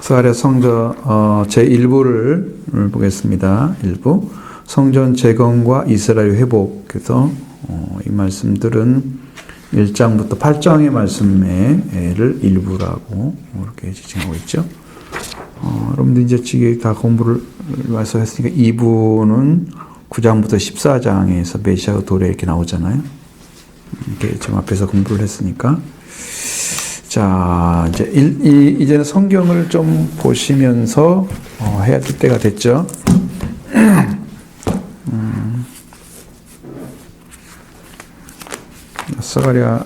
스가랴 성전 제1부를 보겠습니다. 1부 성전 재건과 이스라엘 회복. 그래서 이 말씀들은 1장부터 8장의 말씀을 일부라고 이렇게 지칭하고 있죠. 여러분들 이제 지금 다 공부를 완성했으니까 2부는 9장부터 14장에서 메시아가 도래 이렇게 나오잖아요. 이렇게 지금 앞에서 공부를 했으니까. 자, 이제는 성경을 좀 보시면서 해야 될 때가 됐죠. 스가랴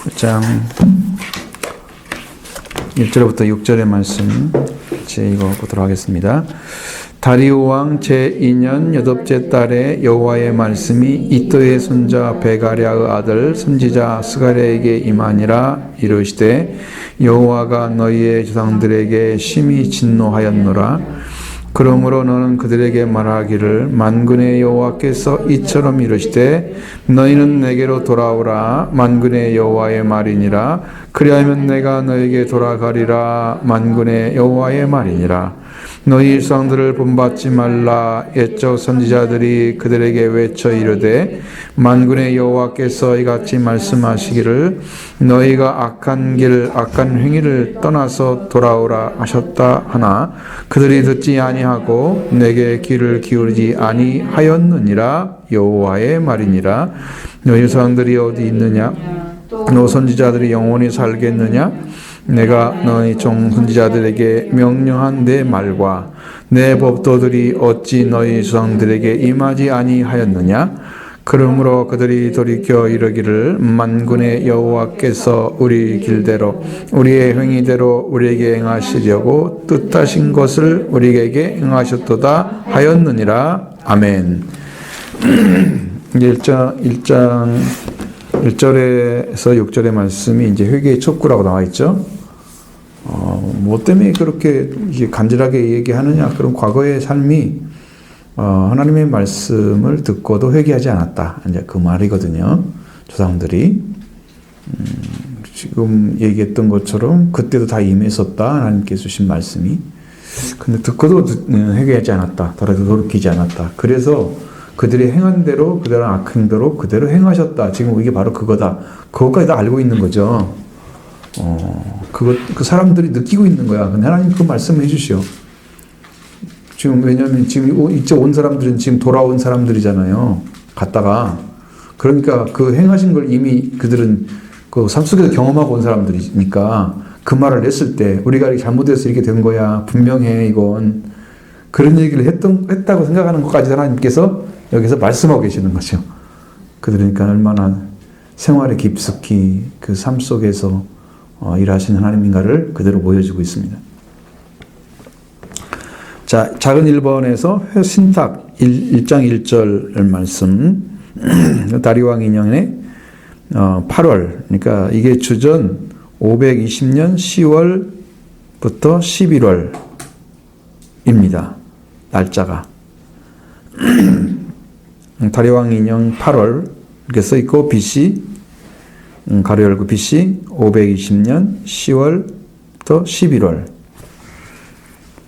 9장 1절부터 6절의 말씀 제 읽어보도록 하겠습니다. 다리오 왕 제2년 여덟째 달에 여호와의 말씀이 이또의 손자 베가랴의 아들 선지자 스가랴에게 임하니라. 이르시되 여호와가 너희의 조상들에게 심히 진노하였노라. 그러므로 너는 그들에게 말하기를 만군의 여호와께서 이처럼 이르시되 너희는 내게로 돌아오라. 만군의 여호와의 말이니라. 그리하면 내가 너에게 돌아가리라. 만군의 여호와의 말이니라. 너희 조상들을 본받지 말라. 옛적 선지자들이 그들에게 외쳐 이르되 만군의 여호와께서 이같이 말씀하시기를 너희가 악한 행위를 떠나서 돌아오라 하셨다 하나 그들이 듣지 아니하고 내게 귀를 기울이지 아니하였느니라. 여호와의 말이니라. 너희 조상들이 어디 있느냐? 너 선지자들이 영원히 살겠느냐? 내가 너희 종 선지자들에게 명령한 내 말과 내 법도들이 어찌 너희 조상들에게 임하지 아니하였느냐? 그러므로 그들이 돌이켜 이르기를 만군의 여호와께서 우리 길대로 우리의 행위대로 우리에게 행하시려고 뜻하신 것을 우리에게 행하셨도다 하였느니라. 아멘. 1절에서 6절의 말씀이 이제 회개의 촉구라고 나와 있죠. 뭐 때문에 그렇게 간절하게 얘기하느냐? 그럼 과거의 삶이 하나님의 말씀을 듣고도 회개하지 않았다. 이제 그 말이거든요. 조상들이 지금 얘기했던 것처럼 그때도 다 임했었다. 하나님께서 주신 말씀이. 근데 듣고도 회개하지 않았다. 돌이키지 않았다. 그래서 그들이 행한 대로 그대로 악행대로 그대로 행하셨다. 지금 이게 바로 그거다. 그것까지 다 알고 있는 거죠. 그 사람들이 느끼고 있는 거야. 근데 하나님 그 말씀을 해주시오. 지금 왜냐하면 지금 이제 온 사람들은 지금 돌아온 사람들이잖아요. 갔다가 그러니까 그 행하신 걸 이미 그들은 그 삶 속에서 경험하고 온 사람들이니까 그 말을 냈을 때 우리가 이렇게 잘못해서 이렇게 된 거야. 분명해 이건 그런 얘기를 했다고 생각하는 것까지 하나님께서 여기서 말씀하고 계시는 거죠. 그러니까 얼마나 생활에 깊숙이 그 삶 속에서 일하시는 하나님인가를 그대로 보여주고 있습니다. 자, 작은 1번에서 신탁 1장 1절 말씀 다리오 왕 2년에 8월 그러니까 이게 주전 520년 10월부터 11월입니다. 날짜가 다리오 왕 2년 8월 이렇게 써있고 BC 가로 열고 BC 520년 10월부터 11월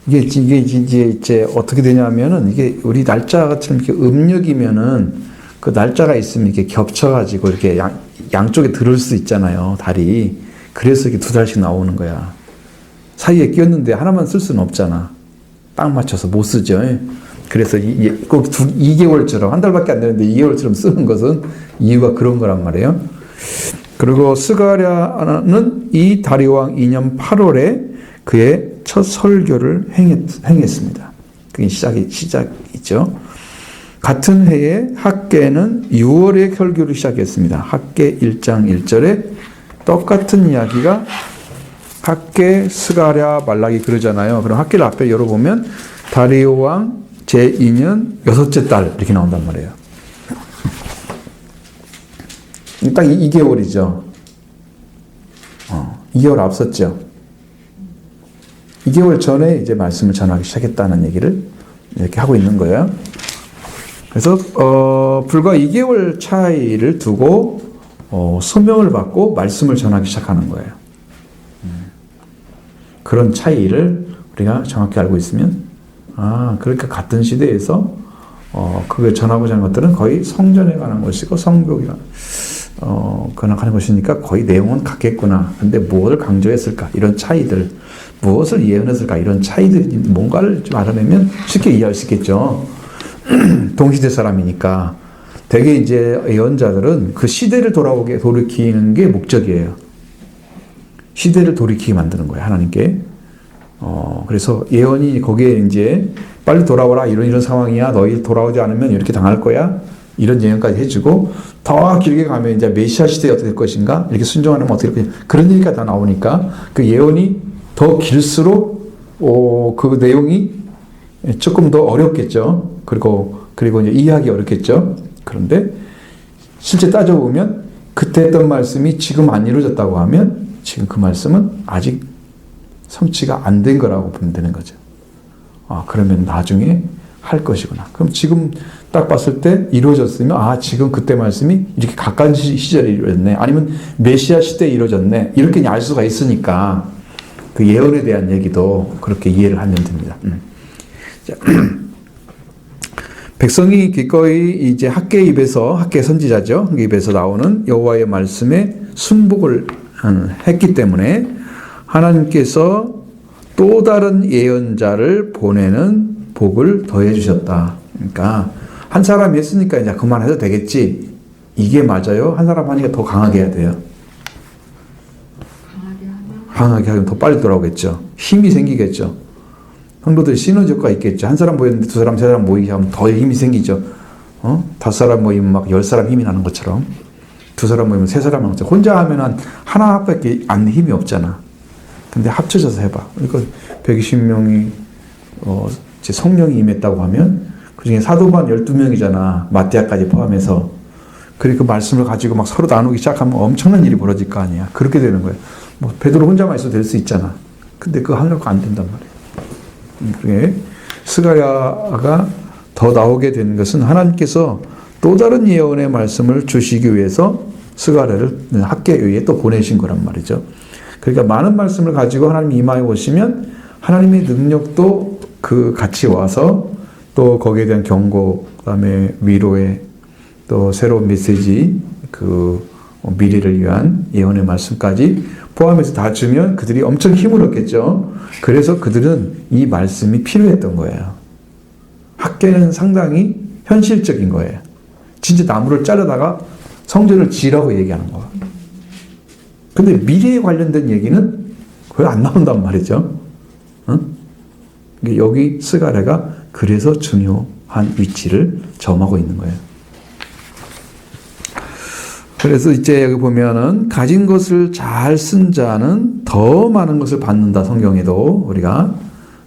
이게 이제 어떻게 되냐면은 이게 우리 날짜처럼 이렇게 음력이면은 그 날짜가 있으면 이렇게 겹쳐가지고 이렇게 양쪽에 들을 수 있잖아요. 달이. 그래서 이렇게 2달씩 나오는 거야. 사이에 끼었는데 하나만 쓸 수는 없잖아. 딱 맞춰서 못 쓰죠. 그래서 꼭 2개월처럼 한 달밖에 안 되는데 2개월처럼 쓰는 것은 이유가 그런 거란 말이에요. 그리고 스가랴는 이 다리오 왕 2년 8월에 그의 첫 설교를 행했습니다. 그게 시작이죠. 같은 해에 학개는 6월에 설교를 시작했습니다. 학개 1장 1절에 똑같은 이야기가 학개, 스가랴, 말라기 그러잖아요. 그럼 학개를 앞에 열어보면 다리오 왕 제2년 여섯째 달 이렇게 나온단 말이에요. 딱 2개월이죠. 2개월 앞섰죠. 2개월 전에 이제 말씀을 전하기 시작했다는 얘기를 이렇게 하고 있는 거예요. 그래서 불과 2개월 차이를 두고 소명을 받고 말씀을 전하기 시작하는 거예요. 그런 차이를 우리가 정확히 알고 있으면 그러니까 같은 시대에서 그걸 전하고자 하는 것들은 거의 성전에 관한 것이고 성교가 하는 것이니까 거의 내용은 같겠구나. 근데 무엇을 강조했을까? 이런 차이들, 무엇을 예언했을까? 이런 차이들이 뭔가를 좀 알아내면 쉽게 이해할 수 있겠죠. 동시대 사람이니까. 대개 이제 예언자들은 그 시대를 돌이키는 게 목적이에요. 시대를 돌이키게 만드는 거예요, 하나님께. 그래서 예언이 거기에 이제 빨리 돌아오라, 이런 상황이야. 너희 돌아오지 않으면 이렇게 당할 거야. 이런 예언까지 해주고, 더 길게 가면 이제 메시아 시대에 어떻게 될 것인가? 이렇게 순종하면 어떻게 될 것인가? 그런 얘기가 다 나오니까 그 예언이 더 길수록 그 내용이 조금 더 어렵겠죠. 그리고 이제 이해하기 어렵겠죠. 그런데 실제 따져보면 그때 했던 말씀이 지금 안 이루어졌다고 하면 지금 그 말씀은 아직 성취가 안 된 거라고 보면 되는 거죠. 그러면 나중에 할 것이구나. 그럼 지금 딱 봤을 때 이루어졌으면 지금 그때 말씀이 이렇게 가까운 시절에 이루어졌네. 아니면 메시아 시대에 이루어졌네. 이렇게 알 수가 있으니까 그 예언에 대한 얘기도 그렇게 이해를 하면 됩니다. 자, 백성이 기꺼이 이제 학계 입에서, 학계 선지자죠. 그 입에서 나오는 여호와의 말씀에 순복을 했기 때문에 하나님께서 또 다른 예언자를 보내는 복을 더해 주셨다. 그러니까 한 사람이 했으니까 이제 그만해도 되겠지. 이게 맞아요? 한 사람 하니까 더 강하게 해야 돼요. 강하게 하면 더 빨리 돌아오겠죠. 힘이 생기겠죠. 성도들 시너지 효과가 있겠죠. 한 사람 모였는데 두 사람, 세 사람 모이게 하면 더 힘이 생기죠. 다섯 사람 모이면 막 10사람 힘이 나는 것처럼. 두 사람 모이면 세 사람 하는 것처럼. 혼자 하면 하나밖에 안 힘이 없잖아. 근데 합쳐져서 해봐. 그러니까 120명이 성령이 임했다고 하면 그 중에 사도반 12명이잖아. 마띠아까지 포함해서. 그리고 그 말씀을 가지고 막 서로 나누기 시작하면 엄청난 일이 벌어질 거 아니야. 그렇게 되는 거야. 뭐 베드로 혼자만 있어도 될 수 있잖아. 근데 그거 하려고 안 된단 말이야. 그게 스가랴가 더 나오게 된 것은 하나님께서 또 다른 예언의 말씀을 주시기 위해서 스가랴를 학계에 의해 또 보내신 거란 말이죠. 그러니까 많은 말씀을 가지고 하나님이 임하여 오시면 하나님의 능력도 그 같이 와서 또 거기에 대한 경고, 그다음에 위로의 또 새로운 메시지, 그 미래를 위한 예언의 말씀까지 포함해서 다 주면 그들이 엄청 힘을 얻겠죠. 그래서 그들은 이 말씀이 필요했던 거예요. 학계는 상당히 현실적인 거예요. 진짜 나무를 자르다가 성전을 지으라고 얘기하는 거예요. 근데 미래에 관련된 얘기는 거의 안 나온단 말이죠. 여기 스가랴가 그래서 중요한 위치를 점하고 있는 거예요. 그래서 이제 여기 보면은 가진 것을 잘 쓴 자는 더 많은 것을 받는다. 성경에도 우리가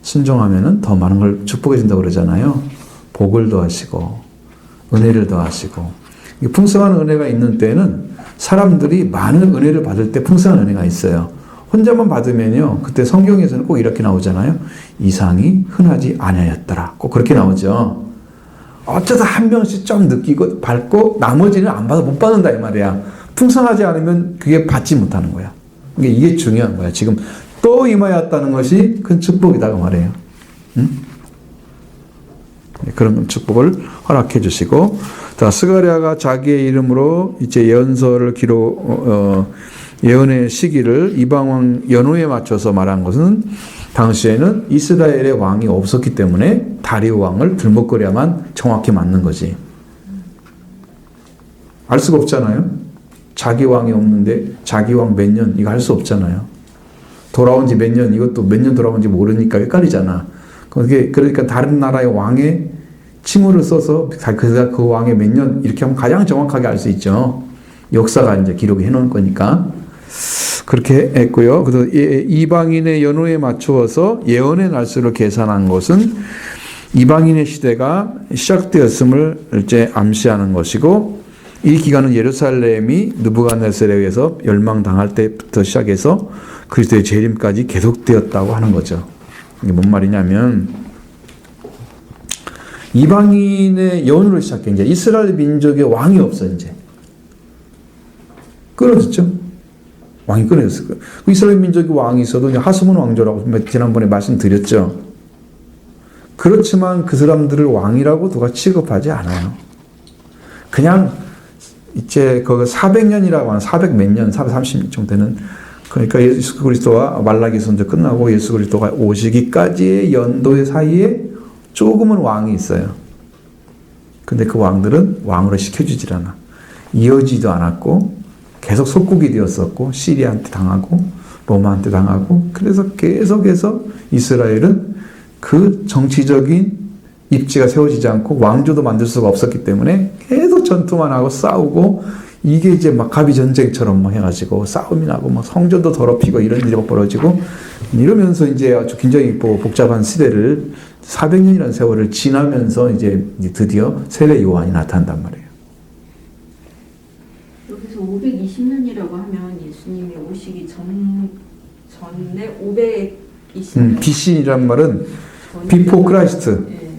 순종하면은 더 많은 걸 축복해 준다고 그러잖아요. 복을 더하시고 은혜를 더하시고. 풍성한 은혜가 있는 때는 사람들이 많은 은혜를 받을 때 풍성한 은혜가 있어요. 혼자만 받으면요. 그때 성경에서는 꼭 이렇게 나오잖아요. 이상이 흔하지 아니하였더라. 꼭 그렇게 나오죠. 어쩌다 한 명씩 좀 느끼고 받고 나머지는 안 받아 못 받는다 이 말이야. 풍성하지 않으면 그게 받지 못하는 거야. 이게 중요한 거야. 지금 또 임하였다는 것이 큰 축복이다 그 말이에요. 응? 그런 축복을 허락해 주시고, 자 스가랴가 자기의 이름으로 이제 예언서를 예언의 시기를 이방 왕 연후에 맞춰서 말한 것은 당시에는 이스라엘의 왕이 없었기 때문에 다리오 왕을 들먹거려야만 정확히 맞는 거지. 알 수가 없잖아요. 자기 왕이 없는데 자기 왕 몇 년 이거 할 수 없잖아요. 돌아온 지 몇 년, 이것도 몇 년 돌아온지 모르니까 헷갈리잖아. 그러니까 다른 나라의 왕의 칭호를 써서 그 왕의 몇 년 이렇게 하면 가장 정확하게 알 수 있죠. 역사가 이제 기록해 놓은 거니까. 그렇게 했고요. 그래서 이방인의 연호에 맞추어서 예언의 날수를 계산한 것은 이방인의 시대가 시작되었음을 이제 암시하는 것이고, 이 기간은 예루살렘이 느부갓네살에 의해서 멸망당할 때부터 시작해서 그리스도의 재림까지 계속되었다고 하는 거죠. 이게 뭔 말이냐면 이방인의 연으로 시작해. 이제 이스라엘 민족의 왕이 없어, 이제. 끊어졌죠? 왕이 끊어졌을 거예요. 이스라엘 민족의 왕이 있어도 하스몬 왕조라고 지난번에 말씀드렸죠. 그렇지만 그 사람들을 왕이라고 누가 취급하지 않아요. 그냥 이제 그 400년이라고 하는 400 몇 년, 430년 정도 되는, 그러니까 예수 그리스도와 말라기 선조 끝나고 예수 그리스도가 오시기까지의 연도의 사이에 조금은 왕이 있어요. 근데 그 왕들은 왕으로 시켜주질 않아. 이어지도 않았고 계속 속국이 되었었고 시리아한테 당하고 로마한테 당하고, 그래서 계속해서 이스라엘은 그 정치적인 입지가 세워지지 않고 왕조도 만들 수가 없었기 때문에 계속 전투만 하고 싸우고, 이게 이제 막 가비 전쟁처럼 뭐 해가지고 싸움이 나고 막 성전도 더럽히고 이런 일이 벌어지고, 이러면서 이제 아주 굉장히 복잡한 시대를 400년이라는 세월을 지나면서 이제 드디어 세례 요한이 나타난단 말이에요. 여기서 520년이라고 하면 예수님이 오시기 전에 520년. BC라는 말은 비포 크라이스트. 예.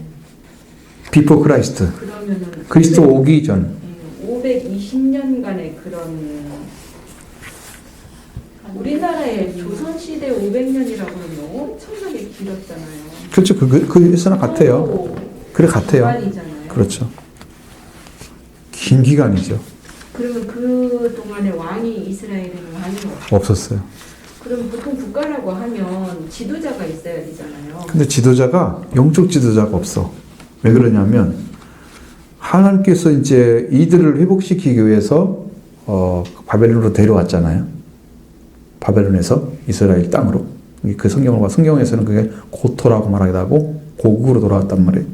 비포 크라이스트. 그러면은 그리스도 오기 전. 520년간의 그런, 우리나라의 조선시대 500년이라고 하면 엄청나게 길었잖아요. 그렇죠. 그 예수나 같아요. 그래, 같아요. 기간이잖아요. 그렇죠. 긴 기간이죠. 그러면 그 동안에 왕이, 이스라엘에는 왕이 없었어요. 그럼 보통 국가라고 하면 지도자가 있어야 되잖아요. 근데 지도자가, 영적 지도자가 없어. 왜 그러냐면 하나님께서 이제 이들을 회복시키기 위해서 바벨론으로 데려왔잖아요. 바벨론에서 이스라엘 땅으로. 그 성경에서는 그게 고토라고 말하기도 하고 고국으로 돌아왔단 말이에요.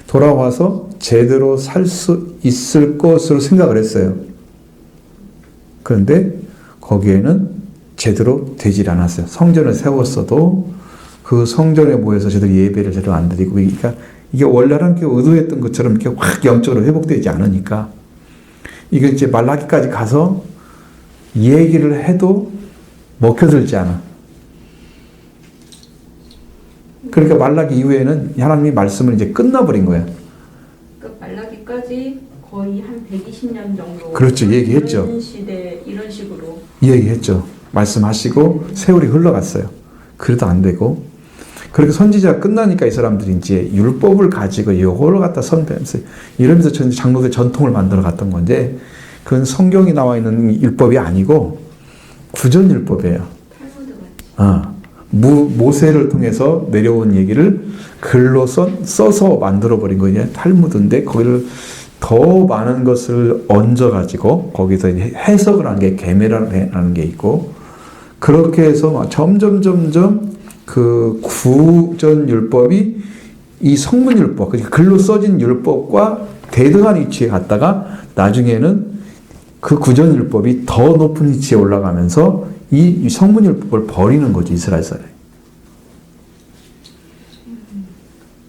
돌아와서 제대로 살 수 있을 것으로 생각을 했어요. 그런데 거기에는 제대로 되질 않았어요. 성전을 세웠어도 그 성전에 모여서 제대로 예배를 제대로 안 드리고, 그러니까 이게 원래 하나님께 의도했던 것처럼 이렇게 확 영적으로 회복되지 않으니까, 이게 이제 말라기까지 가서 얘기를 해도 먹혀들지 않아. 그러니까 말라기 이후에는 하나님이 말씀을 이제 끝나버린 거야. 그러니까 말라기까지 거의 한 120년 정도. 그렇죠. 얘기했죠. 이런 시대, 이런 식으로. 얘기했죠. 말씀하시고 세월이 흘러갔어요. 그래도 안 되고. 그렇게 선지자가 끝나니까 이 사람들이 이제 율법을 가지고 이걸 갖다 선배하면서 이러면서 장로들 전통을 만들어 갔던 건데, 그건 성경이 나와 있는 율법이 아니고 구전율법이에요. 모세를 통해서 내려온 얘기를 글로 써서 만들어버린 거예요. 탈무드인데 거기를 더 많은 것을 얹어가지고 거기서 해석을 한 게 계매라는 게 있고, 그렇게 해서 점점 그 구전율법이 이 성문율법, 그러니까 글로 써진 율법과 대등한 위치에 갔다가 나중에는 그 구전율법이 더 높은 위치에 올라가면서 이 성문율법을 버리는 거죠, 이스라엘 사람이.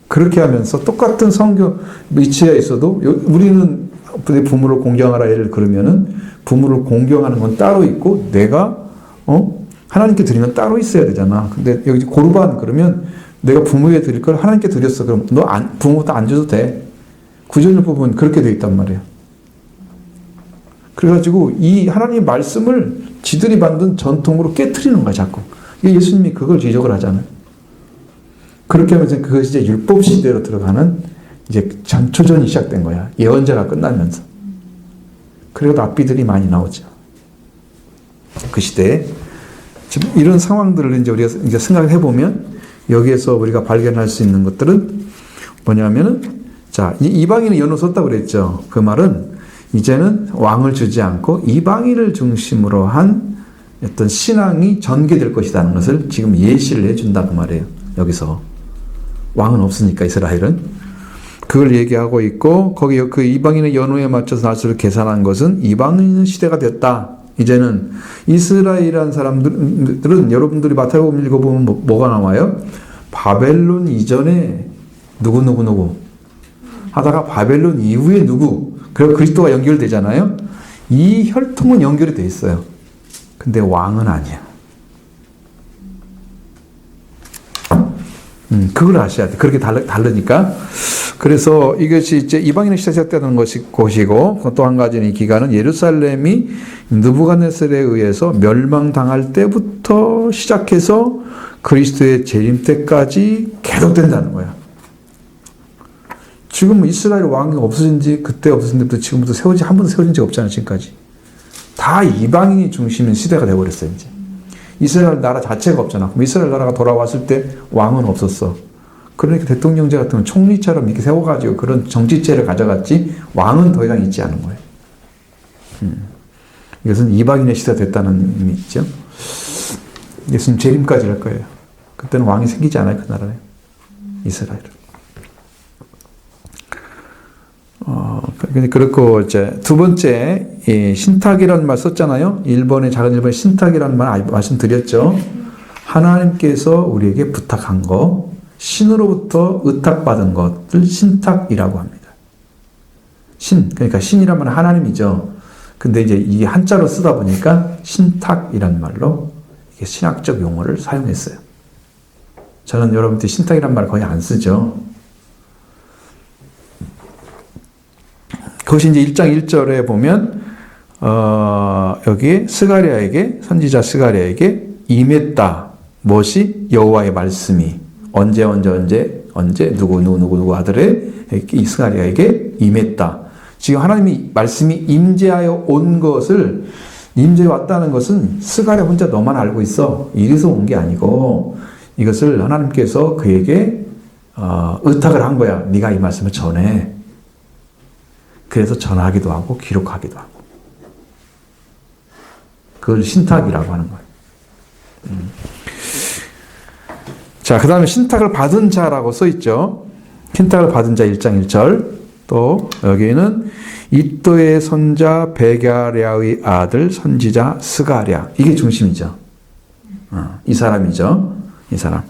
그렇게 하면서 똑같은 성경 위치에 있어도, 우리는 부모를 공경하라 예를 그러면은 부모를 공경하는 건 따로 있고 내가 하나님께 드리는 건 따로 있어야 되잖아. 근데 여기 고르반 그러면 내가 부모에게 드릴 걸 하나님께 드렸어. 그럼 너 부모도 안 줘도 돼. 구전율법은 그렇게 돼 있단 말이야. 그래가지고 이 하나님의 말씀을 지들이 만든 전통으로 깨트리는 거야, 자꾸. 예수님이 그걸 지적을 하잖아요. 그렇게 하면서 그것이 이제 율법 시대로 들어가는 이제 전초전이 시작된 거야. 예언자가 끝나면서. 그리고 랍비들이 많이 나오죠. 그 시대에. 지금 이런 상황들을 이제 우리가 이제 생각해 보면 여기에서 우리가 발견할 수 있는 것들은 뭐냐면은, 자, 이방인은 연호 썼다고 그랬죠. 그 말은 이제는 왕을 주지 않고 이방인을 중심으로 한 어떤 신앙이 전개될 것이라는 것을 지금 예시를 해준다고 말해요. 여기서. 왕은 없으니까 이스라엘은. 그걸 얘기하고 있고, 거기 그 이방인의 연호에 맞춰서 날수를 계산한 것은 이방인 시대가 됐다. 이제는 이스라엘이라는 사람들은 여러분들이 마태복음 읽어보면 뭐가 나와요? 바벨론 이전에 누구 하다가 바벨론 이후에 누구, 그리고 그리스도가 연결되잖아요. 이 혈통은 연결이 돼 있어요. 근데 왕은 아니야. 그걸 아셔야 돼. 그렇게 다르니까. 그래서 이것이 이제 이방인의 시작되는 것이고, 또 한 가지는 이 기간은 예루살렘이 느부갓네살에 의해서 멸망당할 때부터 시작해서 그리스도의 재림 때까지 계속된다는 거야. 지금 이스라엘 왕이 없어진 지, 그때 없어진 데부터 지금부터 한 번도 세워진 적 없잖아, 지금까지. 다 이방인이 중심인 시대가 되어버렸어요, 이제. 이스라엘 나라 자체가 없잖아. 그럼 이스라엘 나라가 돌아왔을 때 왕은 없었어. 그러니까 대통령제 같은 건 총리처럼 이렇게 세워가지고 그런 정치체를 가져갔지, 왕은 더 이상 있지 않은 거예요. 이것은 이방인의 시대가 됐다는 의미죠. 예수님 재림까지 할 거예요. 그때는 왕이 생기지 않아요, 그 나라에. 이스라엘은. 그렇고, 이제, 두 번째, 이 신탁이라는 말 썼잖아요. 작은 1번에 신탁이라는 말 말씀드렸죠. 하나님께서 우리에게 부탁한 거, 신으로부터 의탁받은 것을 신탁이라고 합니다. 그러니까 신이란 말은 하나님이죠. 근데 이제 이게 한자로 쓰다 보니까 신탁이라는 말로 이게 신학적 용어를 사용했어요. 저는 여러분들 신탁이라는 말 거의 안 쓰죠. 그것이 이제 1장 1절에 보면, 여기 선지자 스가랴에게 임했다. 무엇이? 여호와의 말씀이. 언제, 누구 아들의 이 스가랴에게 임했다. 지금 하나님이 말씀이 임재하여 온 것을, 임재해 왔다는 것은 스가랴 혼자 너만 알고 있어. 이래서 온 게 아니고, 이것을 하나님께서 그에게, 의탁을 한 거야. 네가 이 말씀을 전해. 그래서 전하기도 하고 기록하기도 하고. 그걸 신탁이라고 하는 거예요. 자, 그 다음에 신탁을 받은 자라고 써있죠. 신탁을 받은 자 1장 1절. 또 여기는 이또의 손자 베가랴의 아들 선지자 스가랴. 이게 중심이죠. 이 사람이죠. 이 사람.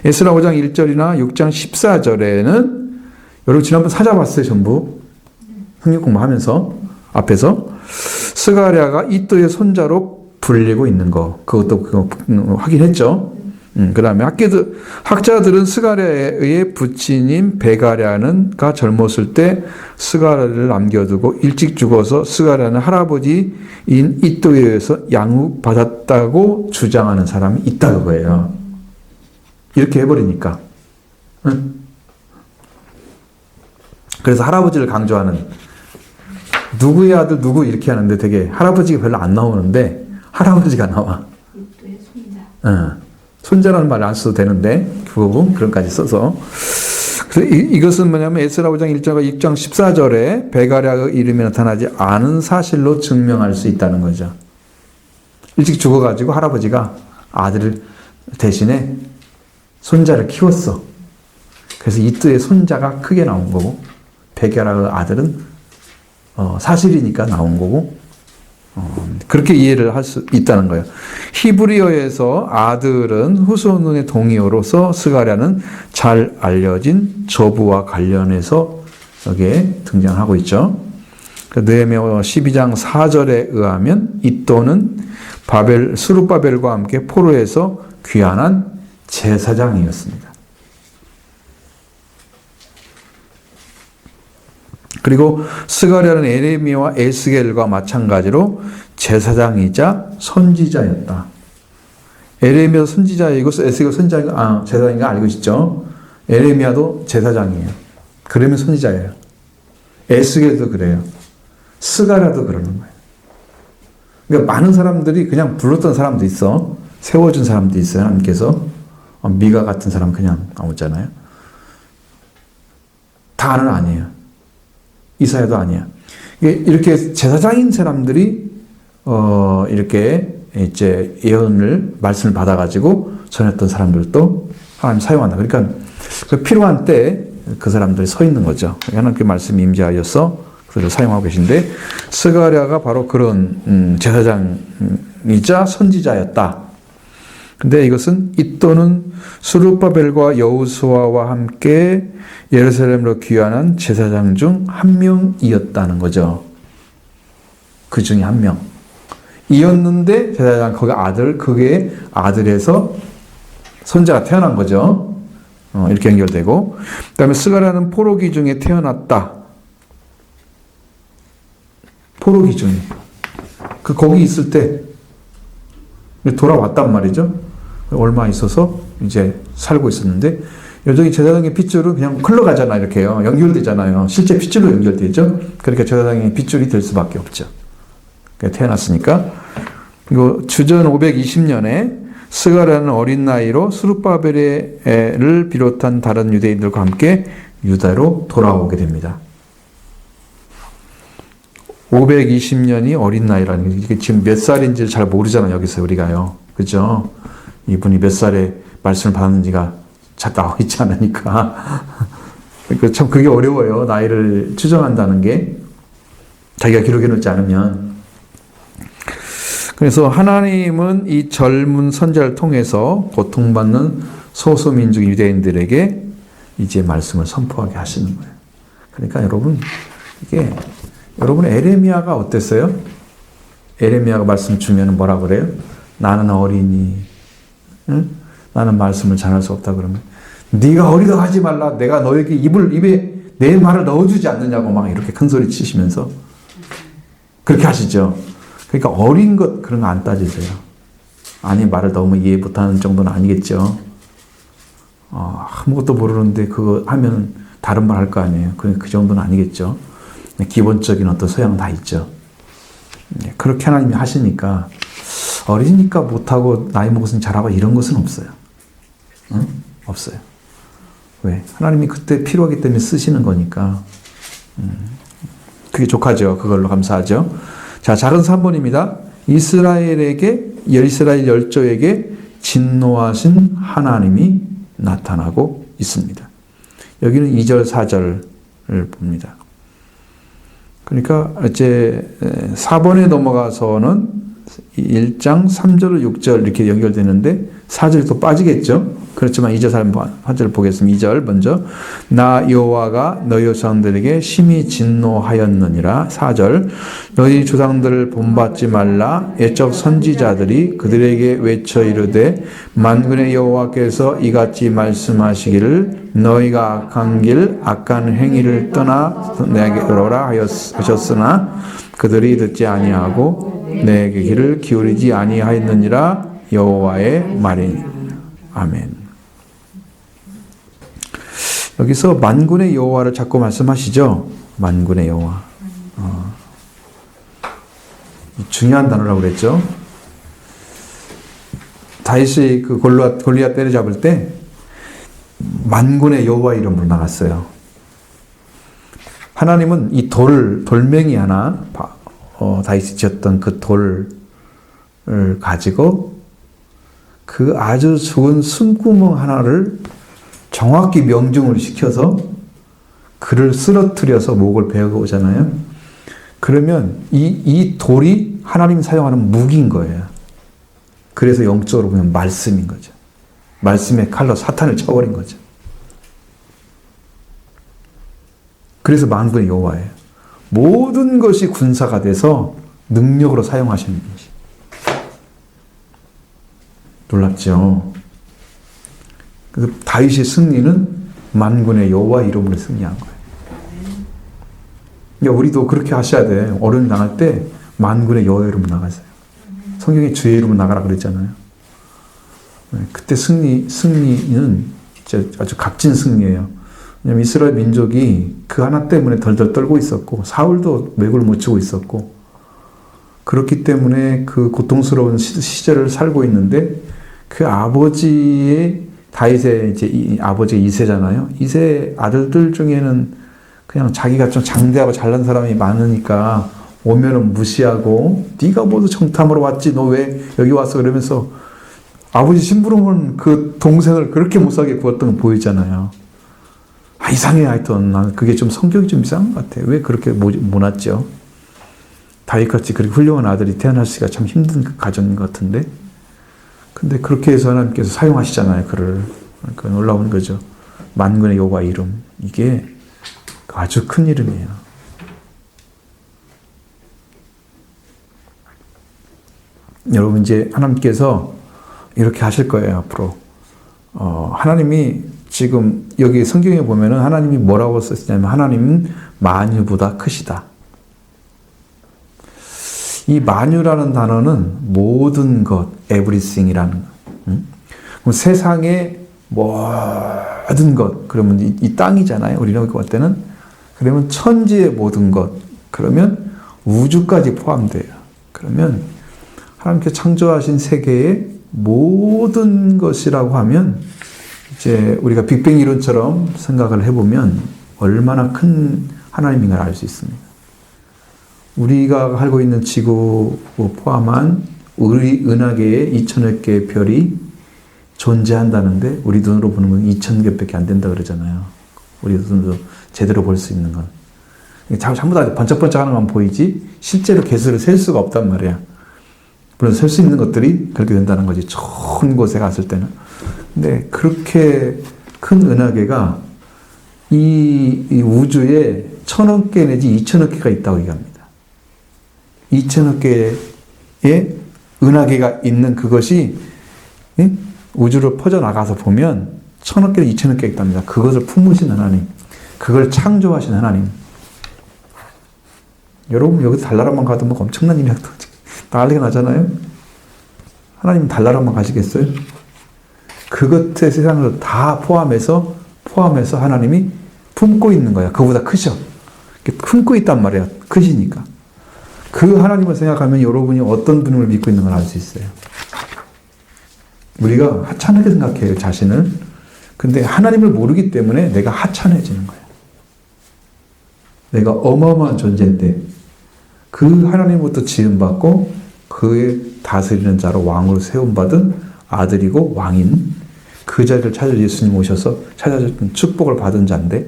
에스라 5장 1절이나 6장 14절에는 여러분 지난번 찾아봤어요, 전부. 성경 공부하면서 앞에서 스가랴가 이또의 손자로 불리고 있는 거, 그것도 확인했죠. 그 다음에 학자들은 스가랴의 부친인 베가랴가 젊었을 때 스가랴를 남겨두고 일찍 죽어서 스가랴는 할아버지인 이또에 의해서 양육받았다고 주장하는 사람이 있다 그거예요. 이렇게 해버리니까. 그래서 할아버지를 강조하는, 누구의 아들 누구 이렇게 하는데 되게 할아버지가 별로 안 나오는데 할아버지가 나와. 이또의 손자. 손자라는 말 안 써도 되는데 그 부분 그런까지 써서. 그래서 이것은 뭐냐면 에스라 5장 1절과 6장 14절에 베가랴의 이름이 나타나지 않은 사실로 증명할 수 있다는 거죠. 일찍 죽어가지고 할아버지가 아들을 대신에 손자를 키웠어. 그래서 이또의 손자가 크게 나온 거고, 베가랴의 아들은 사실이니까 나온 거고, 그렇게 이해를 할 수 있다는 거예요. 히브리어에서 아들은 후손의 동의어로서 스가랴는 잘 알려진 저부와 관련해서 여기에 등장하고 있죠. 느헤미야 12장 4절에 의하면 이또는 스룹바벨과 함께 포로에서 귀환한 제사장이었습니다. 그리고 스가랴는 에레미야와 에스겔과 마찬가지로 제사장이자 선지자였다. 에레미야 선지자이고 에스겔 제사장인가 알고 있죠? 에레미야도 제사장이에요. 그러면 선지자예요. 에스겔도 그래요. 스가랴도 그러는 거예요. 그러니까 많은 사람들이 그냥 불렀던 사람도 있어. 세워준 사람도 있어요. 하나님께서. 미가 같은 사람 그냥 나오잖아요. 다는 아니에요. 이사야도 아니야. 이렇게 제사장인 사람들이 이렇게 이제 말씀을 받아가지고 전했던 사람들도 하나님 사용한다. 그러니까 그 필요한 때 그 사람들이 서 있는 거죠. 하나님께 말씀이 임재하여서 그들을 사용하고 계신데, 스가랴가 바로 그런 제사장이자 선지자였다. 근데 이것은 이또는 스룹바벨과 여호수아와 함께 예루살렘으로 귀환한 제사장 중 한 명이었다는 거죠. 그 중에 한 명. 이었는데 제사장 그게 아들에서 손자가 태어난 거죠. 이렇게 연결되고, 그 다음에 스가랴는 포로기 중에 태어났다. 포로기 중에. 거기 있을 때 돌아왔단 말이죠. 얼마 있어서 이제 살고 있었는데, 여전히 제사장의 핏줄은 그냥 흘러가잖아, 이렇게요. 연결되잖아요. 실제 핏줄로 연결되죠. 그러니까 제사장의 핏줄이 될 수밖에 없죠. 태어났으니까. 그리고 주전 520년에 스가랴는 어린 나이로 스룹바벨을 비롯한 다른 유대인들과 함께 유다로 돌아오게 됩니다. 520년이 어린 나이라는 게 이게 지금 몇 살인지를 잘 모르잖아요. 여기서 우리가요. 그죠? 이분이 몇 살에 말씀을 받았는지가 잘 나와 있지 않으니까. 그러니까 참 그게 어려워요. 나이를 추정한다는 게. 자기가 기록해 놓지 않으면. 그래서 하나님은 이 젊은 선지자를 통해서 고통받는 소수민족 유대인들에게 이제 말씀을 선포하게 하시는 거예요. 그러니까 여러분, 이게 여러분 에레미야가 어땠어요? 에레미야가 말씀 주면 뭐라 그래요? 나는 어리니, 응? 나는 말씀을 전할 수 없다 그러면 네가 어리다 하지 말라. 내가 너에게 입에 내 말을 넣어주지 않느냐고 막 이렇게 큰 소리 치시면서 그렇게 하시죠. 그러니까 어린 것 그런 거 안 따지세요. 아니 말을 너무 이해 못하는 정도는 아니겠죠. 아무것도 모르는데 그거 하면 다른 말 할 거 아니에요. 그 정도는 아니겠죠. 기본적인 어떤 소양은 다 있죠. 그렇게 하나님이 하시니까 어리니까 못하고 나이 먹었으니 잘하고 이런 것은 없어요. 응? 없어요. 왜? 하나님이 그때 필요하기 때문에 쓰시는 거니까. 그게 족하죠. 그걸로 감사하죠. 자, 작은 3번입니다. 이스라엘 열조에게 진노하신 하나님이 나타나고 있습니다. 여기는 2절, 4절을 봅니다. 그러니까 이제 4번에 넘어가서는 1장 3절, 6절 이렇게 연결되는데 4절이 또 빠지겠죠. 그렇지만 2절 3절 보겠습니다. 2절 먼저 나 여호와가 너희 조상들에게 심히 진노하였느니라. 4절 너희 조상들을 본받지 말라. 옛적 선지자들이 그들에게 외쳐 이르되 만군의 여호와께서 이같이 말씀하시기를 너희가 악한 길 악한 행위를 떠나 내게 오라 하셨으나 그들이 듣지 아니하고 내게 귀를 기울이지 아니하였느니라. 여호와의 말이니. 아멘. 여기서 만군의 여호와를 자꾸 말씀하시죠. 만군의 여호와. 중요한 단어라고 그랬죠. 다윗이 그 골리앗 때려잡을 때 만군의 여호와 이름으로 나갔어요. 하나님은 이 돌멩이 하나, 다윗이 지었던 그 돌을 가지고 그 아주 좋은 숨구멍 하나를 정확히 명중을 시켜서 그를 쓰러뜨려서 목을 베어 오잖아요. 그러면 이 돌이 하나님이 사용하는 무기인 거예요. 그래서 영적으로 보면 말씀인 거죠. 말씀의 칼로 사탄을 쳐버린 거죠. 그래서 만군의 여호와예요. 모든 것이 군사가 돼서 능력으로 사용하시는 분이죠. 놀랍죠. 그래서 다윗의 승리는 만군의 여호와 이름으로 승리한 거예요. 그러니까 우리도 그렇게 하셔야 돼. 어려움이 나갈 때 만군의 여호와 이름으로 나가세요. 성경에 주의 이름으로 나가라 그랬잖아요. 그때 승리는 진짜 아주 값진 승리예요. 왜냐하면 이스라엘 민족이 그 하나 때문에 덜덜 떨고 있었고 사울도 맥을 못 치고 있었고 그렇기 때문에 그 고통스러운 시절을 살고 있는데 그 아버지의 다윗의 이제 아버지가 이새잖아요. 이새 아들들 중에는 그냥 자기가 좀 장대하고 잘난 사람이 많으니까 오면은 무시하고 네가 모두 정탐으로 왔지 너 왜 여기 왔어 그러면서 아버지 심부름은 그 동생을 그렇게 못살게 구웠던 거 보이잖아요. 이상해 하여튼 나는 그게 좀 성격이 좀 이상한 것 같아요. 왜 그렇게 못 왔죠? 다윗같이 그렇게 훌륭한 아들이 태어나시기가 참 힘든 그 가정인 것 같은데 근데 그렇게 해서 하나님께서 사용하시잖아요. 그를. 그러니까 놀라운 거죠. 만군의 여호와 이름. 이게 아주 큰 이름이에요. 여러분 이제 하나님께서 이렇게 하실 거예요. 앞으로. 하나님이 지금 여기 성경에 보면은 하나님이 뭐라고 썼냐면 하나님은 만유보다 크시다. 이 만유라는 단어는 모든 것, everything이라는 것. 그럼 세상의 모든 것, 그러면 이 땅이잖아요. 우리가 볼 때는. 그러면 천지의 모든 것, 그러면 우주까지 포함돼요. 그러면 하나님께서 창조하신 세계의 모든 것이라고 하면 이제 우리가 빅뱅 이론처럼 생각을 해보면 얼마나 큰 하나님인가를 알 수 있습니다. 우리가 알고 있는 지구 포함한 우리 은하계에 2천여 개의 별이 존재한다는데 우리 눈으로 보는 건 2,000개밖에 안 된다 그러잖아요. 우리 눈으로 제대로 볼 수 있는 건. 전부 다 번쩍번쩍하는 건 보이지 실제로 개수를 셀 수가 없단 말이야. 물론 셀 수 있는 것들이 그렇게 된다는 거지. 좋은 곳에 갔을 때는. 근데 그렇게 큰 은하계가 이 우주에 1,000억 개 내지 2,000억 개가 있다고 얘기합니다. 2,000억 개의 은하계가 있는 그것이 우주로 퍼져나가서 보면 1,000억 개, 2,000억 개 있답니다. 그것을 품으신 하나님, 그걸 창조하신 하나님. 여러분 여기 달나라만 가도 뭐 엄청난 일이 난리가 나잖아요. 하나님 달나라만 가시겠어요? 그것의 세상을 다 포함해서 하나님이 품고 있는 거야. 그보다 크셔. 품고 있단 말이야. 크시니까. 그 하나님을 생각하면 여러분이 어떤 분을 믿고 있는 걸 알 수 있어요. 우리가 하찮게 생각해요, 자신을. 근데 하나님을 모르기 때문에 내가 하찮아지는 거야. 내가 어마어마한 존재인데 그 하나님부터 지음받고 그의 다스리는 자로 왕으로 세움받은 아들이고 왕인 그 자리를 찾아 예수님 오셔서 찾아줬던 축복을 받은 자인데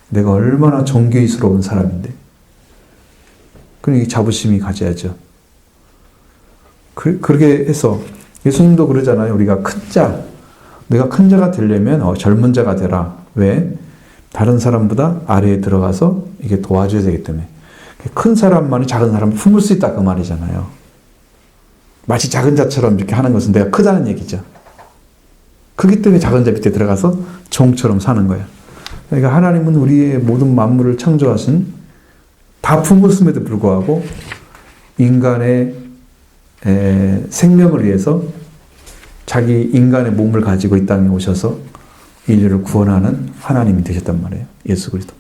내가 얼마나 존귀스러운 사람인데 그러니 자부심이 가져야죠. 그렇게 해서 예수님도 그러잖아요. 우리가 큰 자, 내가 큰 자가 되려면 젊은 자가 되라. 왜? 다른 사람보다 아래에 들어가서 이게 도와줘야 되기 때문에. 큰 사람만이 작은 사람을 품을 수 있다 그 말이잖아요. 마치 작은 자처럼 이렇게 하는 것은 내가 크다는 얘기죠. 크기 때문에 작은 자 밑에 들어가서 종처럼 사는 거예요. 그러니까 하나님은 우리의 모든 만물을 창조하신 다 품었음에도 불구하고 인간의 생명을 위해서 자기 인간의 몸을 가지고 이 땅에 오셔서 인류를 구원하는 하나님이 되셨단 말이에요. 예수 그리스도.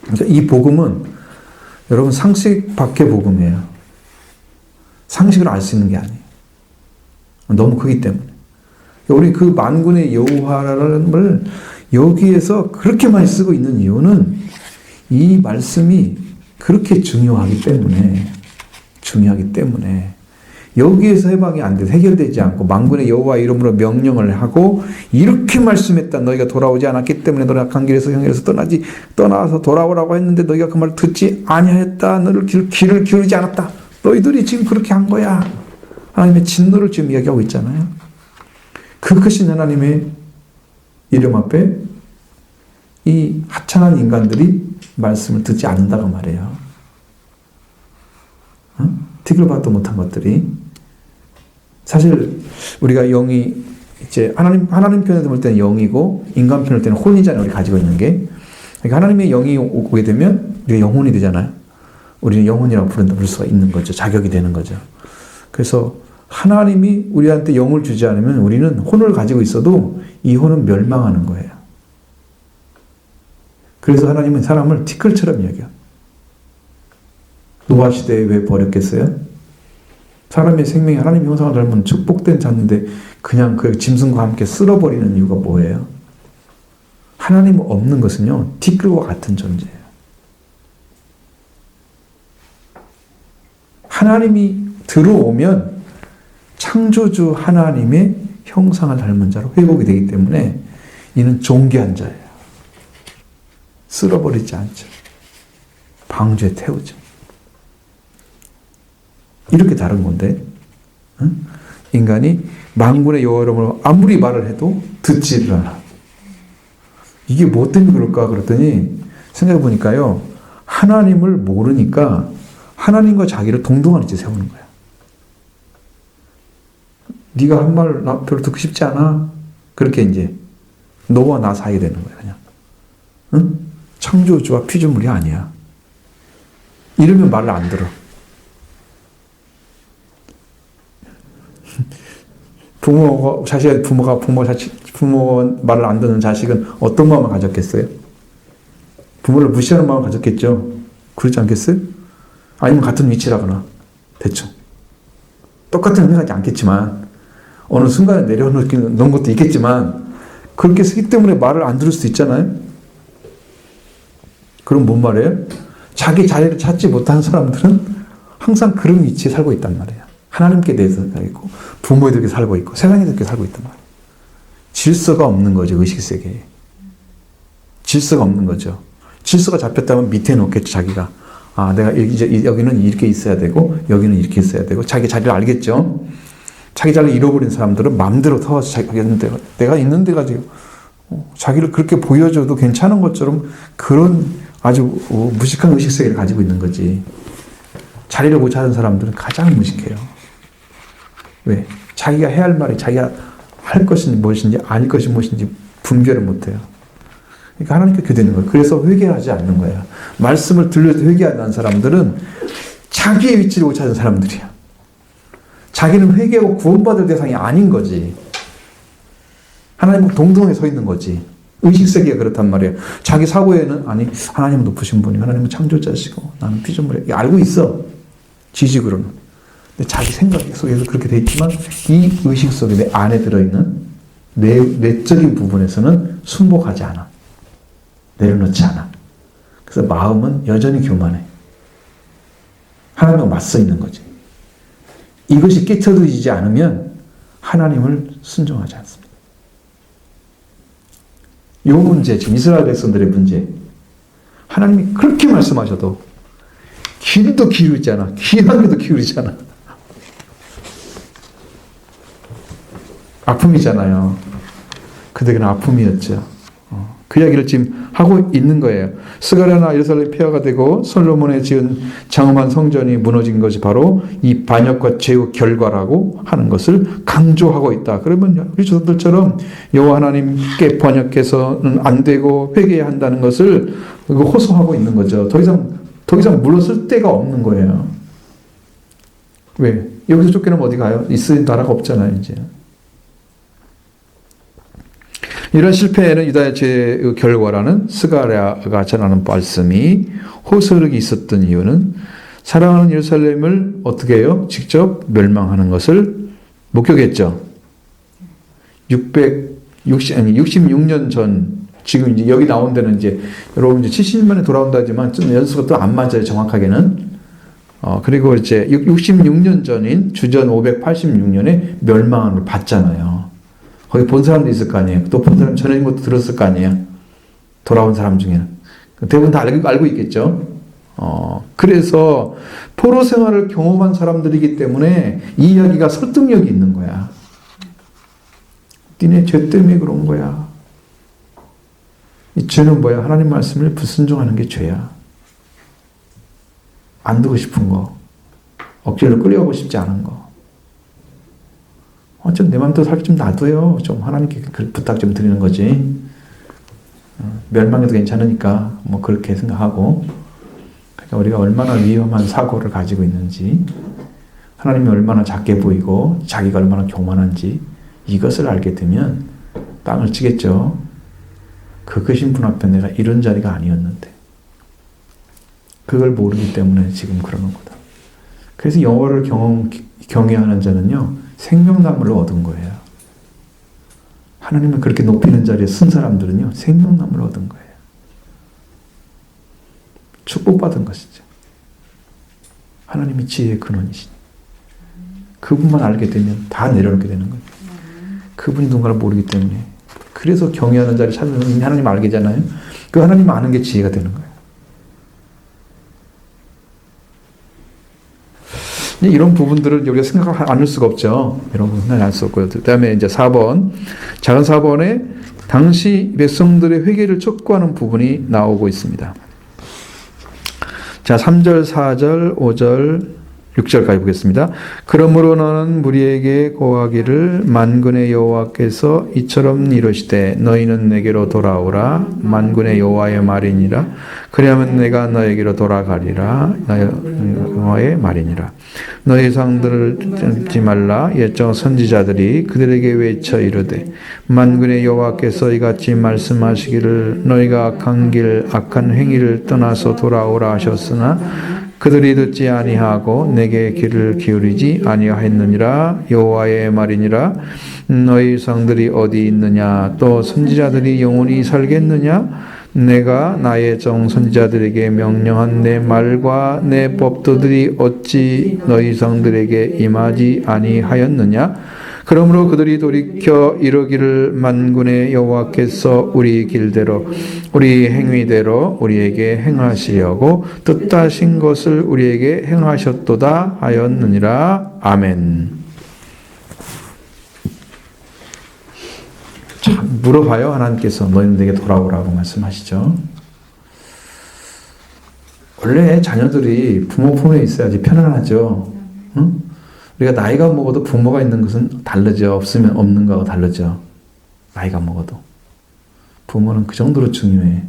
그러니까 이 복음은 여러분 상식 밖의 복음이에요. 상식을 알 수 있는 게 아니에요. 너무 크기 때문에. 우리 그 만군의 여호와라는 말 여기에서 그렇게 많이 쓰고 있는 이유는 이 말씀이 그렇게 중요하기 때문에 여기에서 해방이 안 돼 해결되지 않고 만군의 여호와 이름으로 명령을 하고 이렇게 말씀했다. 너희가 돌아오지 않았기 때문에 너희가 간 길에서 형에서 떠나서 돌아오라고 했는데 너희가 그 말을 듣지 아니하였다. 너를 귀를 기울이지 않았다. 너희들이 지금 그렇게 한 거야. 하나님의 진노를 지금 이야기하고 있잖아요. 그 크신 하나님의 이름 앞에 이 하찮은 인간들이 말씀을 듣지 않는다고 말해요. 티끌 봐도 못한 것들이 사실 우리가 영이 이제 하나님 편에 볼 때는 영이고 인간 편일 때는 혼이잖아요. 우리 가지고 있는 게. 그러니까 하나님의 영이 오게 되면 우리가 영혼이 되잖아요. 우리는 영혼이라고 부를 수가 있는 거죠. 자격이 되는 거죠. 그래서 하나님이 우리한테 영을 주지 않으면 우리는 혼을 가지고 있어도 이 혼은 멸망하는 거예요. 그래서 하나님은 사람을 티끌처럼 여겨. 노아 시대에 왜 버렸겠어요? 사람의 생명이 하나님 형상을 닮은 축복된 자인데 그냥 그 짐승과 함께 쓸어버리는 이유가 뭐예요? 하나님 없는 것은요, 티끌과 같은 존재예요. 하나님이 들어오면 창조주 하나님의 형상을 닮은 자로 회복이 되기 때문에 이는 존귀한 자예요. 쓸어버리지 않죠. 방주에 태우죠. 이렇게 다른 건데, 응? 인간이 만군의 여호와 이름으로 아무리 말을 해도 듣지를 않아. 이게 뭐 때문에 그럴까 그랬더니 생각해 보니까요, 하나님을 모르니까 하나님과 자기를 동등한 위치에 세우는 거야. 네가 한 말 나 별로 듣고 싶지 않아. 그렇게 이제 너와 나 사이에 되는 거야, 그냥. 응? 창조주와 피조물이 아니야. 이러면 말을 안 들어. 부모가 말을 안 듣는 자식은 어떤 마음을 가졌겠어요? 부모를 무시하는 마음을 가졌겠죠. 그렇지 않겠어요? 아니면 같은 위치라거나 대충 똑같은 의미가 하지 않겠지만 어느 순간에 내려놓는 것도 있겠지만 그렇게 쓰기 때문에 말을 안 들을 수도 있잖아요. 그럼 뭔 말이에요? 자기 자리를 찾지 못하는 사람들은 항상 그런 위치에 살고 있단 말이에요. 하나님께 대해서 살고 있고 부모에게 살고 있고 세상에 대해 살고 있단 말이에요. 질서가 없는 거죠. 의식세계에. 질서가 없는 거죠. 질서가 잡혔다면 밑에 놓겠죠. 자기가. 아, 내가 이제 여기는 이렇게 있어야 되고 여기는 이렇게 있어야 되고 자기 자리를 알겠죠. 자기 자리를 잃어버린 사람들은 마음대로 터와서 자기가 있는 데가 지금 자기를 그렇게 보여줘도 괜찮은 것처럼 그런 아주 무식한 의식세계를 가지고 있는 거지. 자리를 못 찾은 사람들은 가장 무식해요. 왜? 자기가 해야 할 말이 자기가 할 것인지 무엇인지 아닐 것이 무엇인지 분별을 못해요. 그러니까 하나님께 교되는 거예요. 그래서 회개하지 않는 거예요. 말씀을 들려도 회개하지 않는 사람들은 자기의 위치를 못 찾은 사람들이야. 자기는 회개하고 구원받을 대상이 아닌 거지. 하나님과 동등하게 서 있는 거지. 의식세계가 그렇단 말이에요. 자기 사고에는 아니 하나님은 높으신 분이 하나님은 창조자시고 나는 피조물이야. 알고 있어. 지식으로는. 근데 자기 생각 속에서 그렇게 돼 있지만 이 의식 속에 내 안에 들어있는 내적인 부분에서는 순복하지 않아. 내려놓지 않아. 그래서 마음은 여전히 교만해. 하나님과 맞서 있는 거지. 이것이 깨트려지지 않으면 하나님을 순종하지 않습니다. 이 문제, 지금 이스라엘 백성들의 문제. 하나님이 그렇게 말씀하셔도 길도 기울이잖아. 귀한 게도 기울이잖아. 아픔이잖아요. 그들에게는 아픔이었죠. 그 이야기를 지금 하고 있는 거예요. 스가랴나 예루살렘 폐허가 되고 솔로몬의 지은 장엄한 성전이 무너진 것이 바로 이 반역과 죄의 결과라고 하는 것을 강조하고 있다. 그러면 우리 조상들처럼 여호와 하나님께 반역해서는 안 되고 회개해야 한다는 것을 호소하고 있는 거죠. 더 이상 물러설 데가 없는 거예요. 왜? 여기서 쫓겨나면 어디 가요? 있을 나라가 없잖아요, 이제. 이런 실패에는 유다의 죄의 결과라는 스가랴가 전하는 말씀이 호소력이 있었던 이유는 사랑하는 예루살렘을 어떻게 해요? 직접 멸망하는 것을 목격했죠. 66년 전, 지금 이제 여기 나온 데는 이제 여러분 이제 70년만에 돌아온다지만 좀 연수가 또 안 맞아요, 정확하게는. 그리고 이제 66년 전인 주전 586년에 멸망을 받잖아요. 거기 본 사람도 있을 거 아니에요. 또 본 사람 전해진 것도 들었을 거 아니에요. 돌아온 사람 중에는. 대부분 다 알고 있겠죠. 그래서 포로 생활을 경험한 사람들이기 때문에 이 이야기가 설득력이 있는 거야. 니네 죄 때문에 그런 거야. 이 죄는 뭐야? 하나님 말씀을 불순종하는 게 죄야. 안 두고 싶은 거. 억지로 끌려가고 싶지 않은 거. 좀 내 맘대로 살기 좀 놔둬요. 좀 하나님께 부탁 좀 드리는 거지. 멸망해도 괜찮으니까 뭐 그렇게 생각하고, 그러니까 우리가 얼마나 위험한 사고를 가지고 있는지, 하나님이 얼마나 작게 보이고 자기가 얼마나 교만한지 이것을 알게 되면 빵을 치겠죠. 그신 분 앞에 내가 이런 자리가 아니었는데 그걸 모르기 때문에 지금 그러는 거다. 그래서 여호와를 경외하는 자는요 생명나무를 얻은 거예요. 하나님을 그렇게 높이는 자리에 쓴 사람들은요 생명나무를 얻은 거예요. 축복받은 것이죠. 하나님이 지혜의 근원이시니 그분만 알게 되면 다 내려놓게 되는 거예요. 그분이 누군가를 모르기 때문에. 그래서 경외하는 자를 찾는 하나님 알게잖아요. 그 하나님 아는 게 지혜가 되는 거예요. 이런 부분들을 우리가 생각 안 할 수가 없죠. 이런 부분은 알 수 없고요. 그 다음에 이제 4번. 작은 4번에 당시 백성들의 회개를 촉구하는 부분이 나오고 있습니다. 자, 3절, 4절, 5절, 6절까지 보겠습니다. 그러므로 너는 무리에게 고하기를 만군의 여호와께서 이처럼 이르시되 너희는 내게로 돌아오라 만군의 여호와의 말이니라 그리하면 내가 너에게로 돌아가리라 여호와의 말이니라. 너희 상들을 듣지 말라 옛적 선지자들이 그들에게 외쳐 이르되 만군의 여호와께서 이같이 말씀하시기를 너희가 악한 길 악한 행위를 떠나서 돌아오라 하셨으나 그들이 듣지 아니하고 내게 귀를 기울이지 아니하였느니라. 여호와의 말이니라. 너희 상들이 어디 있느냐 또 선지자들이 영원히 살겠느냐 내가 나의 종 선지자들에게 명령한 내 말과 내 법도들이 어찌 너희 상들에게 임하지 아니하였느냐. 그러므로 그들이 돌이켜 이르기를 만군의 여호와께서 우리 길대로 우리 행위대로 우리에게 행하시려고 뜻하신 것을 우리에게 행하셨도다 하였느니라. 아멘. 자, 물어봐요. 하나님께서 너희는 내게 돌아오라고 말씀하시죠. 원래 자녀들이 부모 품에 있어야지 편안하죠. 응? 우리가 나이가 먹어도 부모가 있는 것은 다르죠. 없으면 없는 거하고 다르죠. 나이가 먹어도. 부모는 그 정도로 중요해.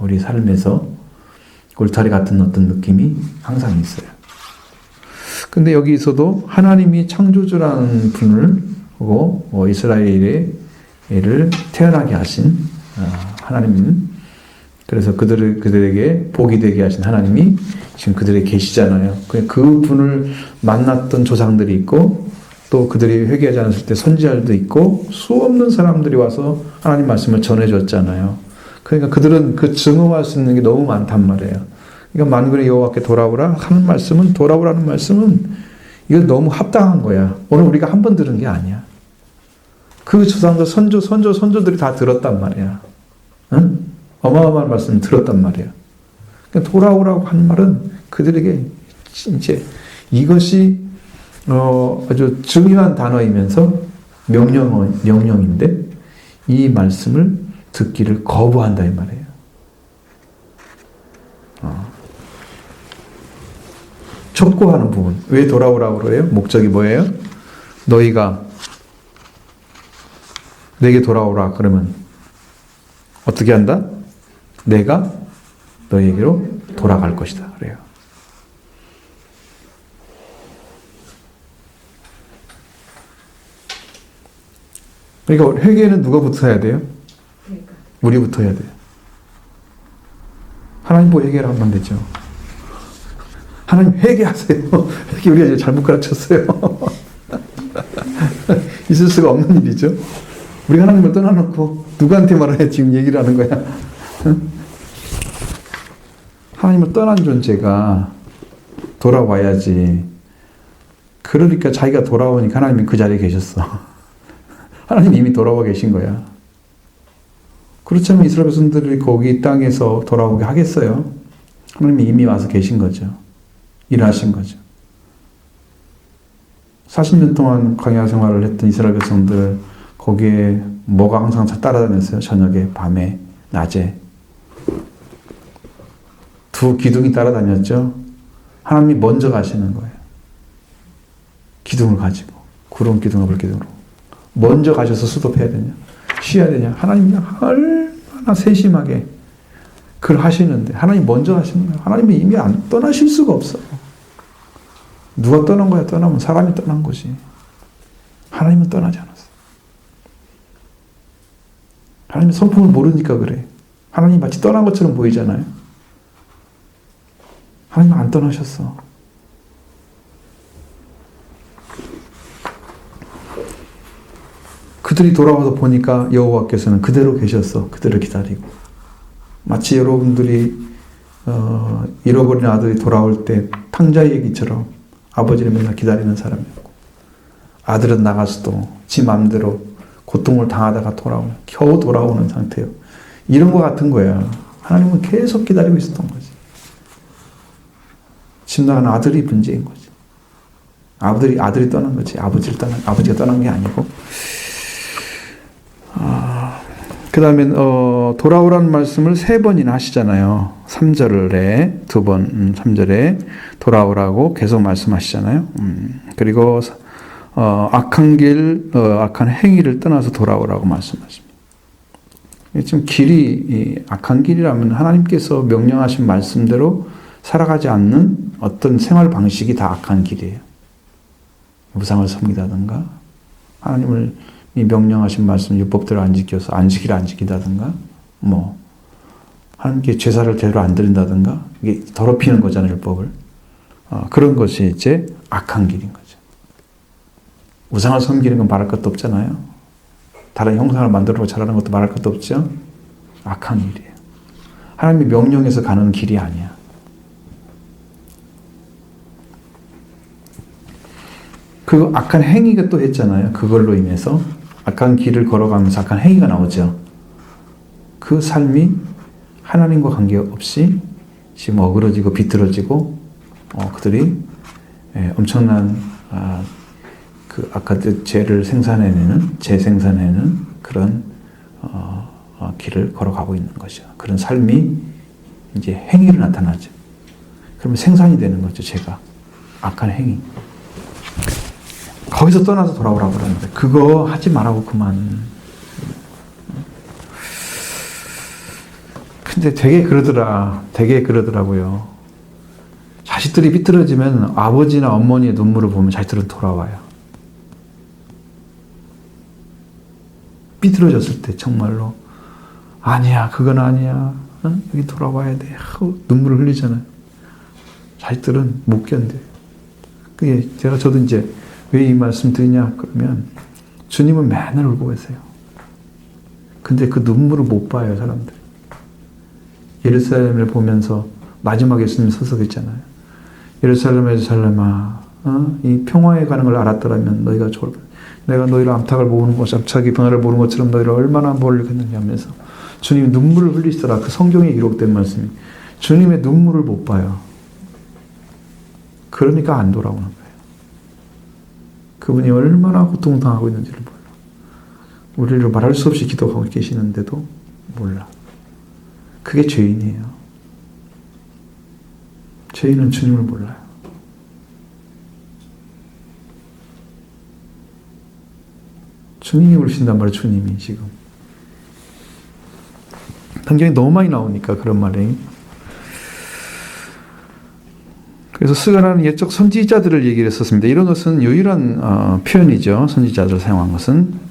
우리 삶에서 울타리 같은 어떤 느낌이 항상 있어요. 근데 여기서도 하나님이 창조주라는 분을 보고 이스라엘을 태어나게 하신 하나님, 그래서 그들에게 복이 되게 하신 하나님이 지금 그들에게 계시잖아요. 그 분을 만났던 조상들이 있고 또 그들이 회개하지 않았을 때 선지자들도 있고 수없는 사람들이 와서 하나님 말씀을 전해줬잖아요. 그러니까 그들은 그 증언할 수 있는 게 너무 많단 말이에요. 그러니까 만군의 여호와께 돌아오라 하는 말씀은, 돌아오라는 말씀은 이거 너무 합당한 거야. 오늘 우리가 한 번 들은 게 아니야. 그 조상들 선조들이 다 들었단 말이야. 응? 어마어마한 말씀을 들었단 말이야. 그러니까 돌아오라고 한 말은 그들에게 이제 이것이 아주 중요한 단어이면서 명령인데 이 말씀을 듣기를 거부한다 이 말이에요. 촉구하는 부분. 왜 돌아오라고 그래요? 목적이 뭐예요? 너희가 내게 돌아오라 그러면 어떻게 한다? 내가 너희에게로 돌아갈 것이다. 그래요. 그러니까 회개는 누가부터 해야 돼요? 우리부터 해야 돼요. 하나님 보고 회개를 하면 되죠. 하나님 회개하세요. 회개 우리가 이제 잘못 가르쳤어요. 있을 수가 없는 일이죠. 우리 하나님을 떠나놓고 누구한테 말해야 지금 얘기를 하는 거야? 하나님을 떠난 존재가 돌아와야지. 그러니까 자기가 돌아오니까 하나님이 그 자리에 계셨어. 하나님이 이미 돌아와 계신 거야. 그렇다면 이스라엘 백성들이 거기 땅에서 돌아오게 하겠어요? 하나님이 이미 와서 계신 거죠. 일하신 거죠. 40년 동안 광야 생활을 했던 이스라엘 백성들, 거기에 뭐가 항상 따라다녔어요? 저녁에, 밤에, 낮에. 두 기둥이 따라다녔죠. 하나님이 먼저 가시는 거예요. 기둥을 가지고. 구름 기둥과 불 기둥으로. 먼저 가셔서 수도해야 되냐? 쉬어야 되냐? 하나님이 얼마나 세심하게 그걸 하시는데, 하나님 먼저 하시는 거예요. 하나님이 이미 안 떠나실 수가 없어요. 누가 떠난 거야? 떠나면 사람이 떠난 거지. 하나님은 떠나지 않았어. 하나님의 성품을 모르니까 그래. 하나님 마치 떠난 것처럼 보이잖아요. 하나님은 안 떠나셨어. 그들이 돌아와서 보니까 여호와께서는 그대로 계셨어. 그들을 기다리고. 마치 여러분들이 잃어버린 아들이 돌아올 때 탕자의 얘기처럼 아버지를 맨날 기다리는 사람이었고, 아들은 나가서도 지 마음대로 고통을 당하다가 돌아오면 겨우 돌아오는 상태예요. 이런 거 같은 거야. 하나님은 계속 기다리고 있었던 거지. 집 나간 아들이 문제인 거지. 아들이 떠난 거지. 아버지가 떠난 게 아니고. 그 다음에 돌아오라는 말씀을 3번이나 하시잖아요. 3절에 2번, 3절에 돌아오라고 계속 말씀하시잖아요. 그리고 악한 길, 악한 행위를 떠나서 돌아오라고 말씀하십니다. 지금 길이 악한 길이라면 하나님께서 명령하신 말씀대로 살아가지 않는 어떤 생활 방식이 다 악한 길이에요. 우상을 섬기다든가, 하나님을 명령하신 말씀 율법대로 안 지켜서 안식일을 안 지키다든가, 하나님께 제사를 제대로 안 드린다든가, 이게 더럽히는 거잖아요, 율법을. 그런 것이 이제 악한 길인 거죠. 우상을 섬기는 건 말할 것도 없잖아요. 다른 형상을 만들어 잘하는 것도 말할 것도 없죠. 악한 길이에요. 하나님의 명령에서 가는 길이 아니야. 그 악한 행위가 또 했잖아요. 그걸로 인해서 악한 길을 걸어가면서 악한 행위가 나오죠. 그 삶이 하나님과 관계없이 지금 어그러지고 비틀어지고 그들이 엄청난 그 아까 죄를 재생산해내는 그런 길을 걸어가고 있는 것이죠. 그런 삶이 이제 행위로 나타나죠. 그러면 생산이 되는 거죠. 죄가 악한 행위. 거기서 떠나서 돌아오라고 그러는데 그거 하지 말라고 그만. 근데 되게 그러더라고요. 자식들이 비틀어지면 아버지나 어머니의 눈물을 보면 자식들은 돌아와요. 삐뚤어졌을 때 정말로 아니야, 그건 아니야, 여기 돌아와야 돼 하고 눈물을 흘리잖아요. 자식들은 못 견뎌요. 그게 저도 이제 왜 이 말씀 드리냐 그러면 주님은 맨날 울고 계세요. 근데 그 눈물을 못 봐요, 사람들이. 예루살렘을 보면서 마지막 예수님 서서 있잖아요. 예루살렘아, 이 평화에 가는 걸 알았더라면 너희가 좋을 거야. 내가 너희를 암탉을 모으는 것, 암탉이 병아를 모으는 것처럼 너희를 얼마나 모으겠느냐 하면서 주님이 눈물을 흘리시더라. 그 성경에 기록된 말씀이. 주님의 눈물을 못 봐요. 그러니까 안 돌아오는 거예요. 그분이 얼마나 고통당하고 있는지를 몰라. 우리를 말할 수 없이 기도하고 계시는데도 몰라. 그게 죄인이에요. 죄인은 주님을 몰라요. 주님이 울으신단 말이에요. 주님이 지금. 성경이 너무 많이 나오니까 그런 말이. 그래서 스가랴는 옛적 선지자들을 얘기를 했었습니다. 이런 것은 유일한 표현이죠. 선지자들을 사용한 것은.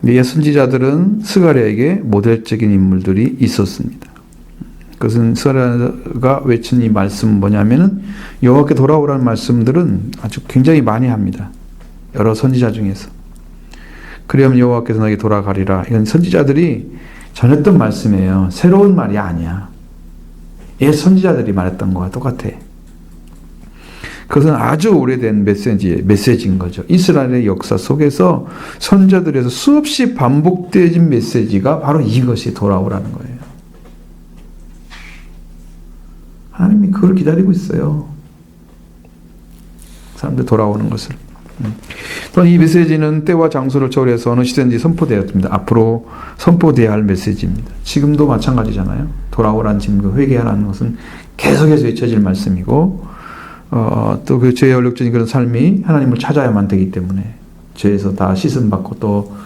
옛 선지자들은 스가랴에게 모델적인 인물들이 있었습니다. 그것은 스가랴가 외친 이 말씀은 뭐냐면은 여호와께 돌아오라는 말씀들은 아주 굉장히 많이 합니다. 여러 선지자 중에서. 그리하면 여호와께서 너에게 돌아가리라. 이건 선지자들이 전했던 말씀이에요. 새로운 말이 아니야. 옛 선지자들이 말했던 거와 똑같아. 그것은 아주 오래된 메시지인 거죠. 이스라엘의 역사 속에서 선지자들에서 수없이 반복되어진 메시지가 바로 이것이 돌아오라는 거예요. 하나님이 그걸 기다리고 있어요. 사람들 돌아오는 것을. 또한 이 메시지는 때와 장소를 초월해서 어느 시대인지 선포되었습니다. 앞으로 선포되어야 할 메시지입니다. 지금도 마찬가지잖아요. 돌아오라는 증거, 회개하라는 것은 계속해서 외쳐질 말씀이고 또 그 죄의 얼룩진 그런 삶이 하나님을 찾아야만 되기 때문에 죄에서 다 씻음받고 또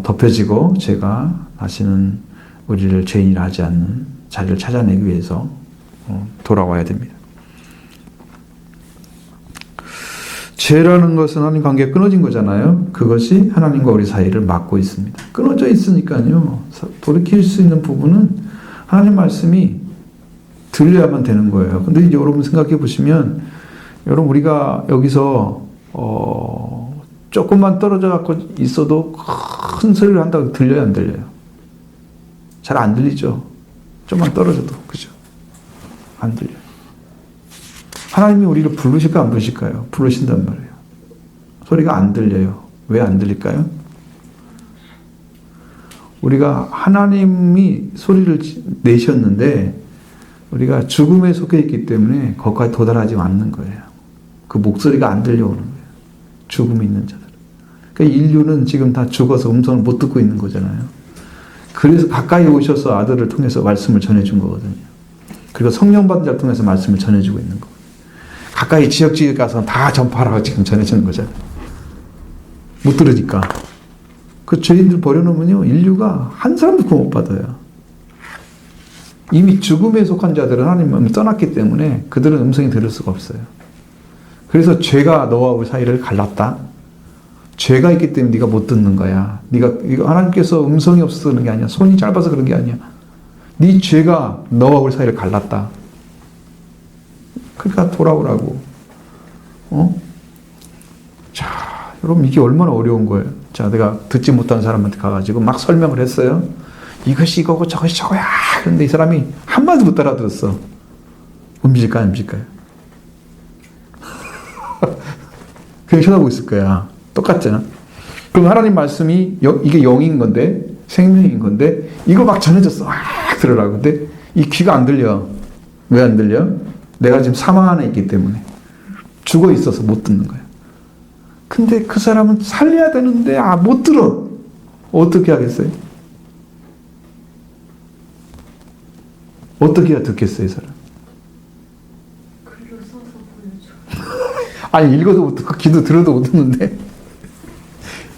덮여지고 죄가 다시는 우리를 죄인이라 하지 않는 자리를 찾아내기 위해서 돌아와야 됩니다. 죄라는 것은 하나님 관계가 끊어진 거잖아요. 그것이 하나님과 우리 사이를 막고 있습니다. 끊어져 있으니까요. 돌이킬 수 있는 부분은 하나님 말씀이 들려야만 되는 거예요. 근데 이제 여러분 생각해 보시면, 여러분 우리가 여기서 조금만 떨어져 갖고 있어도 큰 소리를 한다고 들려요, 안 들려요? 잘 안 들리죠. 좀만 떨어져도, 그죠? 안 들려요. 하나님이 우리를 부르실까 안 부르실까요? 부르신단 말이에요. 소리가 안 들려요. 왜 안 들릴까요? 우리가 하나님이 소리를 내셨는데 우리가 죽음에 속해 있기 때문에 거기까지 도달하지 않는 거예요. 그 목소리가 안 들려오는 거예요. 죽음에 있는 자들. 그러니까 인류는 지금 다 죽어서 음성을 못 듣고 있는 거잖아요. 그래서 가까이 오셔서 아들을 통해서 말씀을 전해준 거거든요. 그리고 성령 받은 자를 통해서 말씀을 전해주고 있는 거. 가까이 지역지역 가서 다 전파하라고 지금 전해주는 거잖아요. 못 들으니까. 그 죄인들 버려놓으면요, 인류가 한 사람도 구원 못 받아요. 이미 죽음에 속한 자들은 하나님을 떠났기 때문에 그들은 음성이 들을 수가 없어요. 그래서 죄가 너와 우리 사이를 갈랐다. 죄가 있기 때문에 네가 못 듣는 거야. 이거 하나님께서 음성이 없어서 그런 게 아니야. 손이 짧아서 그런 게 아니야. 네 죄가 너와 우리 사이를 갈랐다. 그러니까 돌아오라고. 자, 여러분 이게 얼마나 어려운 거예요. 자, 내가 듣지 못하는 사람한테 가가지고 막 설명을 했어요. 이것이 이거고 저것이 저거야. 그런데 이 사람이 한마디도 못 알아들었어. 움직일까요? 안 움직일까요? 그냥 쳐다보고 있을 거야. 똑같잖아. 그럼 하나님 말씀이 이게 영인 건데, 생명인 건데, 이거 막 전해졌어. 들으라고. 근데 이 귀가 안 들려. 왜 안 들려? 내가 지금 사망 안에 있기 때문에. 죽어 있어서 못 듣는 거야. 근데 그 사람은 살려야 되는데, 못 들어. 어떻게 하겠어요? 어떻게 해야 듣겠어요, 이 사람? 글로 써서 보여줘. 아니, 읽어도 못 듣고, 귀도 들어도 못 듣는데.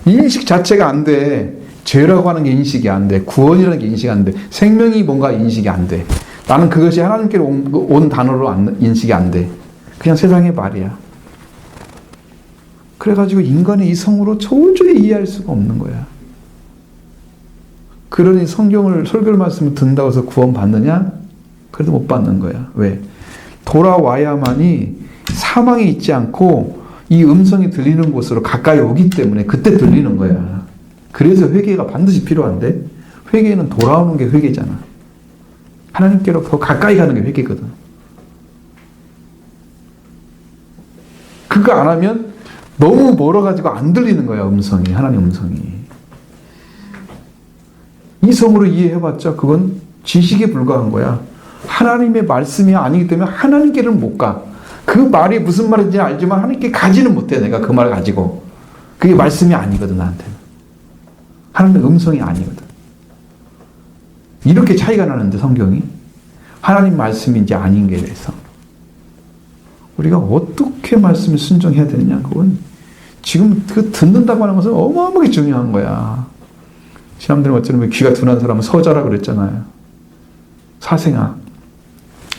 인식 자체가 안 돼. 죄라고 하는 게 인식이 안 돼. 구원이라는 게 인식이 안 돼. 생명이 뭔가 인식이 안 돼. 나는 그것이 하나님께로 온 단어로 인식이 안 돼. 그냥 세상의 말이야. 그래가지고 인간의 이성으로 도저히 이해할 수가 없는 거야. 그러니 성경을, 설교를 말씀을 듣는다고 해서 구원 받느냐? 그래도 못 받는 거야. 왜? 돌아와야만이 사망이 있지 않고 이 음성이 들리는 곳으로 가까이 오기 때문에 그때 들리는 거야. 그래서 회개가 반드시 필요한데, 회개는 돌아오는 게 회개잖아. 하나님께로 더 가까이 가는 게 회개거든. 그거 안 하면 너무 멀어가지고 안 들리는 거야, 음성이. 하나님 음성이. 이성으로 이해해봤자 그건 지식에 불과한 거야. 하나님의 말씀이 아니기 때문에 하나님께를 못 가. 그 말이 무슨 말인지 알지만 하나님께 가지는 못해. 내가 그 말을 가지고. 그게 말씀이 아니거든, 나한테는. 하나님의 음성이 아니거든. 이렇게 차이가 나는데, 성경이. 하나님 말씀인지 아닌 게 대해서. 우리가 어떻게 말씀에 순종해야 되느냐, 그건 지금 그 듣는다고 하는 것은 어마어마하게 중요한 거야. 사람들은 어쩌면 귀가 둔한 사람은 서자라 그랬잖아요. 사생아.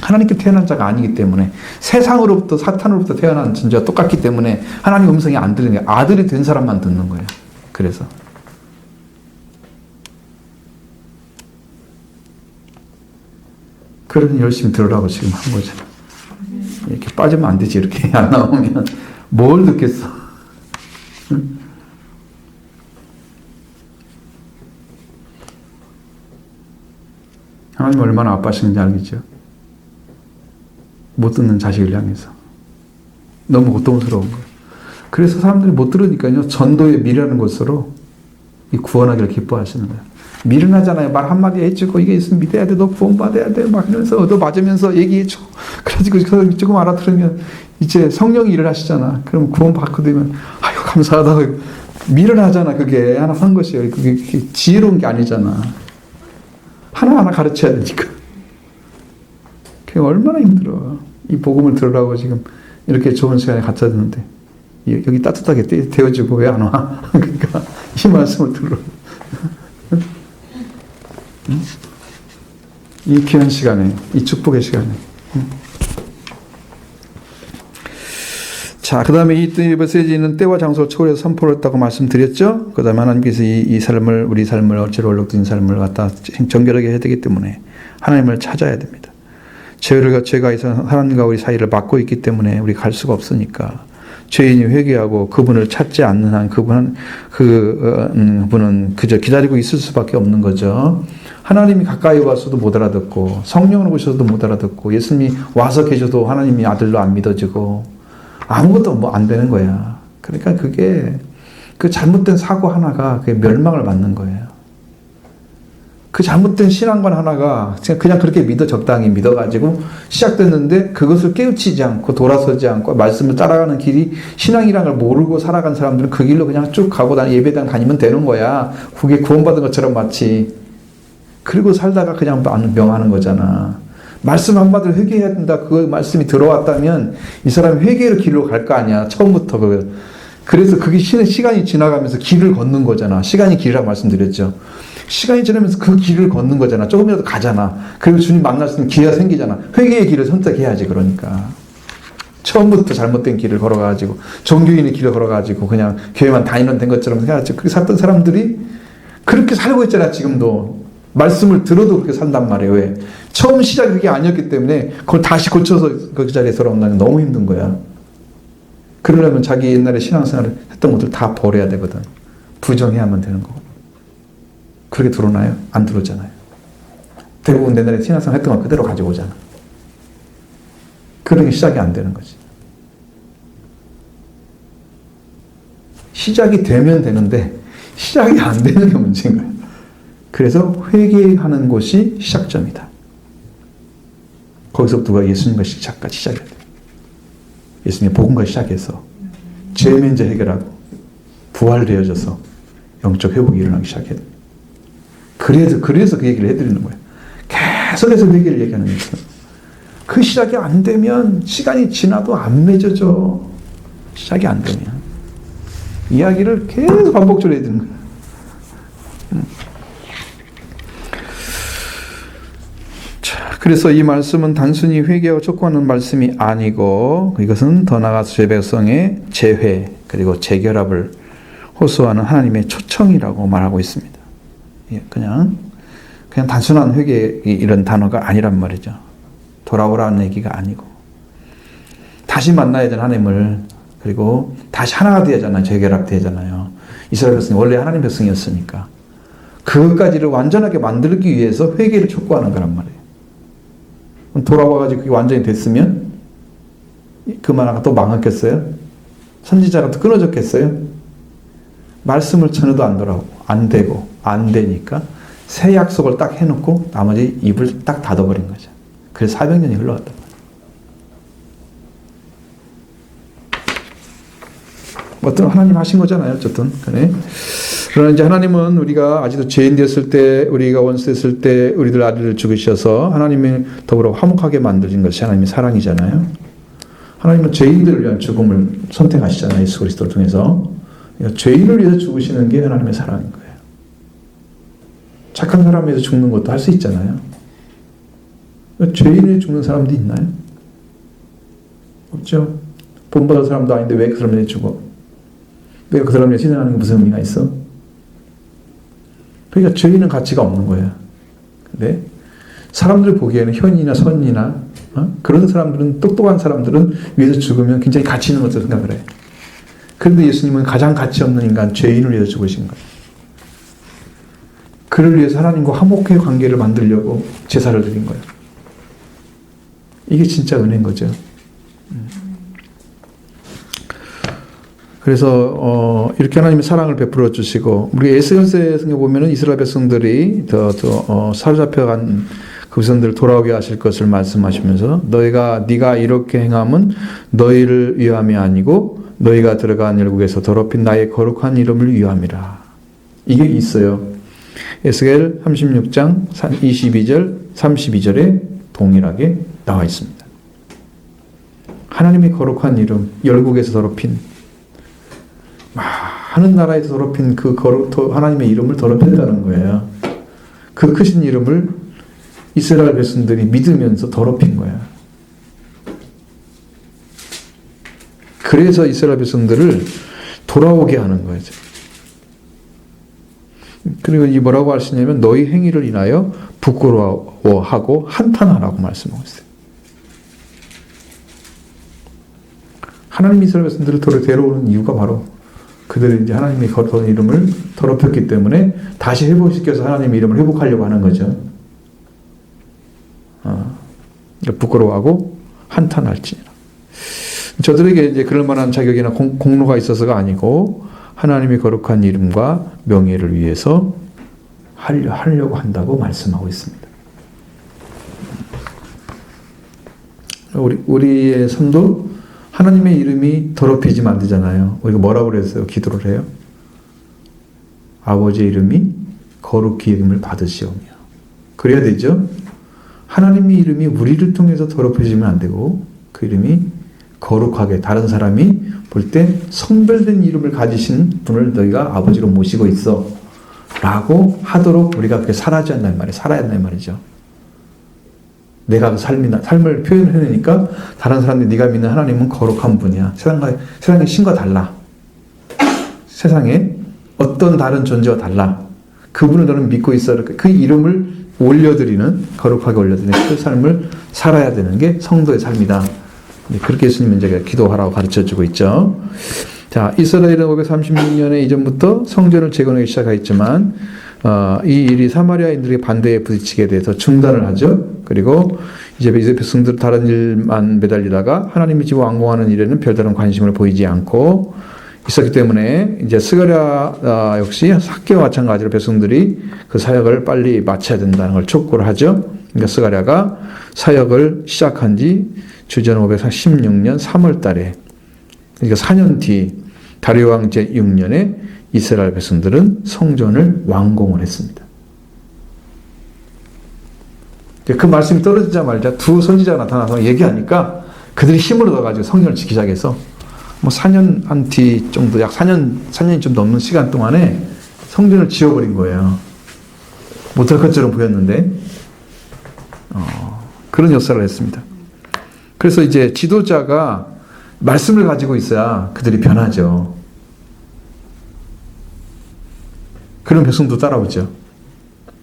하나님께 태어난 자가 아니기 때문에, 세상으로부터, 사탄으로부터 태어난 존재가 똑같기 때문에 하나님 음성이 안 들리는 거예요. 아들이 된 사람만 듣는 거예요. 그래서. 그러니 열심히 들으라고 지금 한 거잖아. 이렇게 빠지면 안 되지. 이렇게 안 나오면 뭘 듣겠어. 응? 하나님 얼마나 아파하시는지 알겠죠? 못 듣는 자식을 향해서. 너무 고통스러운 거예요. 그래서 사람들이 못 들으니까요, 전도의 미라는 것으로 이 구원하기를 기뻐하시는 거예요. 미련하잖아요. 말 한마디 해주고, 이게 있으면 믿어야 돼. 너 구원받아야 돼. 막 이러면서 얻어맞으면서 얘기해줘. 그래가지고 조금 알아들으면 이제 성령이 일을 하시잖아. 그럼 구원받고 되면, 아유, 감사하다. 미련하잖아. 그게 하나 한 것이에요. 그게 지혜로운 게 아니잖아. 하나하나 가르쳐야 되니까. 그게 얼마나 힘들어. 이 복음을 들으라고 지금 이렇게 좋은 시간에 갖다 줬는데, 여기 따뜻하게 데워주고 왜 안 와? 그러니까 이 말씀을 들으라고. 이 귀한 시간에, 이 축복의 시간에. 자, 그 다음에 이 메시지는 때와 장소를 초월해서 선포를 했다고 말씀드렸죠. 그 다음에 하나님께서 이 삶을, 우리 삶을, 어찌로 얼룩진 삶을 갖다 정결하게 해야 되기 때문에 하나님을 찾아야 됩니다. 죄가 있어 하나님과 우리 사이를 막고 있기 때문에 우리 갈 수가 없으니까, 죄인이 회개하고 그분을 찾지 않는 한 그분은 그저 기다리고 있을 수밖에 없는 거죠. 하나님이 가까이 와서도 못 알아듣고, 성령을 오셔도 못 알아듣고, 예수님이 와서 계셔도 하나님이 아들로 안 믿어지고, 아무것도 뭐 안 되는 거야. 그러니까 그게 그 잘못된 사고 하나가 그게 멸망을 맞는 거예요. 그 잘못된 신앙관 하나가 그냥 그렇게 적당히 믿어가지고 시작됐는데, 그것을 깨우치지 않고 돌아서지 않고 말씀을 따라가는 길이 신앙이라는 걸 모르고 살아간 사람들은 그 길로 그냥 쭉 가고 나는 예배당 다니면 되는 거야. 그게 구원받은 것처럼 마치. 그리고 살다가 그냥 명하는 거잖아. 말씀 한마디로 회개해야 된다. 그 말씀이 들어왔다면 이 사람이 회개의 길로 갈 거 아니야. 처음부터 그걸. 그래서 그게 시간이 지나가면서 길을 걷는 거잖아. 시간이 길이라고 말씀드렸죠. 시간이 지나면서 그 길을 걷는 거잖아. 조금이라도 가잖아. 그리고 주님 만날 수 있는 기회가 생기잖아. 회개의 길을 선택해야지. 그러니까 처음부터 잘못된 길을 걸어가지고 종교인의 길을 걸어가지고 그냥 교회만 다니는 된 것처럼 해야지. 그렇게 살던 사람들이 그렇게 살고 있잖아. 지금도 말씀을 들어도 그렇게 산단 말이에요. 왜? 처음 시작이 그게 아니었기 때문에 그걸 다시 고쳐서 그 자리에 돌아온다는 게 너무 힘든 거야. 그러려면 자기 옛날에 신앙생활을 했던 것들 다 버려야 되거든. 부정해야만 되는 거고. 그렇게 들어오나요? 안 들어오잖아요. 대부분 옛날에 신앙생활 했던 거 그대로 가지고 오잖아. 그러니 시작이 안 되는 거지. 시작이 되면 되는데 시작이 안 되는 게 문제인 거야. 그래서 회개하는 곳이 시작점이다. 거기서 누가 예수님과 시작해야 돼. 예수님의 복음과 시작해서 죄 문제 해결하고 부활되어져서 영적 회복이 일어나기 시작해야 돼. 그래서 그 얘기를 해드리는 거예요. 계속해서 회개를 얘기하는 거예요. 그 시작이 안 되면 시간이 지나도 안 맺어져. 시작이 안 되면. 이야기를 계속 반복적으로 해드리는 거예요. 그래서 이 말씀은 단순히 회개하고 촉구하는 말씀이 아니고 이것은 더 나아가서 제 백성의 재회 그리고 재결합을 호소하는 하나님의 초청이라고 말하고 있습니다. 그냥 단순한 회개 이런 단어가 아니란 말이죠. 돌아오라는 얘기가 아니고 다시 만나야 되는 하나님을 그리고 다시 하나가 되잖아요. 재결합되잖아요. 이스라엘 백성이 원래 하나님 백성이었으니까 그것까지를 완전하게 만들기 위해서 회개를 촉구하는 거란 말이에요. 돌아와가지고 그게 완전히 됐으면 그만하고 또 망했겠어요? 선지자가 또 끊어졌겠어요? 말씀을 전해도 안 돌아오고 안 되고 안 되니까 새 약속을 딱 해놓고 나머지 입을 딱 닫아버린 거죠. 그래서 400년이 흘러갔단 말이에요. 어떤 하나님 하신 거잖아요. 어쨌든 그래. 그러나 이제 하나님은 우리가 아직도 죄인 되었을 때, 우리가 원수됐을 때 우리들 아들을 죽이셔서 하나님이 더불어 화목하게 만드신 것이 하나님의 사랑이잖아요. 하나님은 죄인들을 위한 죽음을 선택하시잖아요. 예수 그리스도를 통해서. 그러니까 죄인을 위해서 죽으시는 게 하나님의 사랑인 거예요. 착한 사람에 위해서 죽는 것도 할 수 있잖아요. 죄인에 죽는 사람도 있나요? 없죠. 본받을 사람도 아닌데 왜 그 사람을 위해 죽어? 왜 그 사람을 위해 희생하는 게 무슨 의미가 있어? 그러니까 죄인은 가치가 없는 거예요. 근데 사람들 보기에는 현이나 선이나 그런 사람들은 똑똑한 사람들은 위해서 죽으면 굉장히 가치 있는 것으로 생각을 해요. 그런데 예수님은 가장 가치 없는 인간 죄인을 위해서 죽으신 거예요. 그를 위해서 하나님과 화목의 관계를 만들려고 제사를 드린 거예요. 이게 진짜 은혜인 거죠. 그래서 이렇게 하나님의 사랑을 베풀어 주시고 우리 에스겔서에 보면은 이스라엘 백성들이 사로잡혀간 그 백성들을 돌아오게 하실 것을 말씀하시면서 네가 이렇게 행함은 너희를 위함이 아니고 너희가 들어간 열국에서 더럽힌 나의 거룩한 이름을 위함이라. 이게 있어요. 에스겔 36장 22절 32절에 동일하게 나와 있습니다. 하나님의 거룩한 이름, 열국에서 더럽힌 많은 나라에서 더럽힌 그 하나님의 이름을 더럽힌다는 거예요. 그 크신 이름을 이스라엘 백성들이 믿으면서 더럽힌 거야. 그래서 이스라엘 백성들을 돌아오게 하는 거죠. 그리고 이 뭐라고 하시냐면 너희 행위를 인하여 부끄러워하고 한탄하라고 말씀하고 있어요. 하나님 이스라엘 백성들을 데려오는 이유가 바로 그들이 이제 하나님의 거룩한 이름을 더럽혔기 때문에 다시 회복시켜서 하나님의 이름을 회복하려고 하는 거죠. 부끄러워하고 한탄할지니라. 저들에게 이제 그럴 만한 자격이나 공로가 있어서가 아니고 하나님의 거룩한 이름과 명예를 위해서 하려고 한다고 말씀하고 있습니다. 우리의 삶도 하나님의 이름이 더럽히지면 안 되잖아요. 우리가 뭐라고 그랬어요? 기도를 해요. 아버지의 이름이 거룩히 이름을 받으시오며. 그래야 되죠. 하나님의 이름이 우리를 통해서 더럽혀지면 안 되고 그 이름이 거룩하게 다른 사람이 볼 때 성별된 이름을 가지신 분을 너희가 아버지로 모시고 있어 라고 하도록 우리가 그렇게 살아야 한다는 말이죠. 내가 그 삶을 표현해내니까 다른 사람들이 네가 믿는 하나님은 거룩한 분이야. 세상의 신과 달라. 세상에 어떤 다른 존재와 달라. 그분을 너는 믿고 있어. 그 이름을 올려드리는, 거룩하게 올려드리는 그 삶을 살아야 되는 게 성도의 삶이다. 그렇게 예수님은 이제 기도하라고 가르쳐주고 있죠. 자, 이스라엘은 536년에 이전부터 성전을 재건하기 시작했지만 이 일이 사마리아인들의 반대에 부딪히게 돼서 중단을 하죠. 그리고 이제 백성들 다른 일만 매달리다가 하나님의 집 완공하는 일에는 별다른 관심을 보이지 않고 있었기 때문에 이제 스가랴 역시 학계와 마찬가지로 백성들이 그 사역을 빨리 마쳐야 된다는 걸 촉구를 하죠. 그러니까 스가랴가 사역을 시작한 지 주전 516년 3월 달에 그러니까 4년 뒤 다리오 왕 제6년에 이스라엘 백성들은 성전을 완공을 했습니다. 그 말씀이 떨어지자마자 두 선지자가 나타나서 얘기하니까 그들이 힘을 얻어가지고 성전을 지키기 시작해서 뭐 4년 한 뒤 정도, 약 4년이 좀 넘는 시간 동안에 성전을 지어버린 거예요. 못할 것처럼 보였는데, 그런 역사를 했습니다. 그래서 이제 지도자가 말씀을 가지고 있어야 그들이 변하죠. 그런 백성도 따라오죠.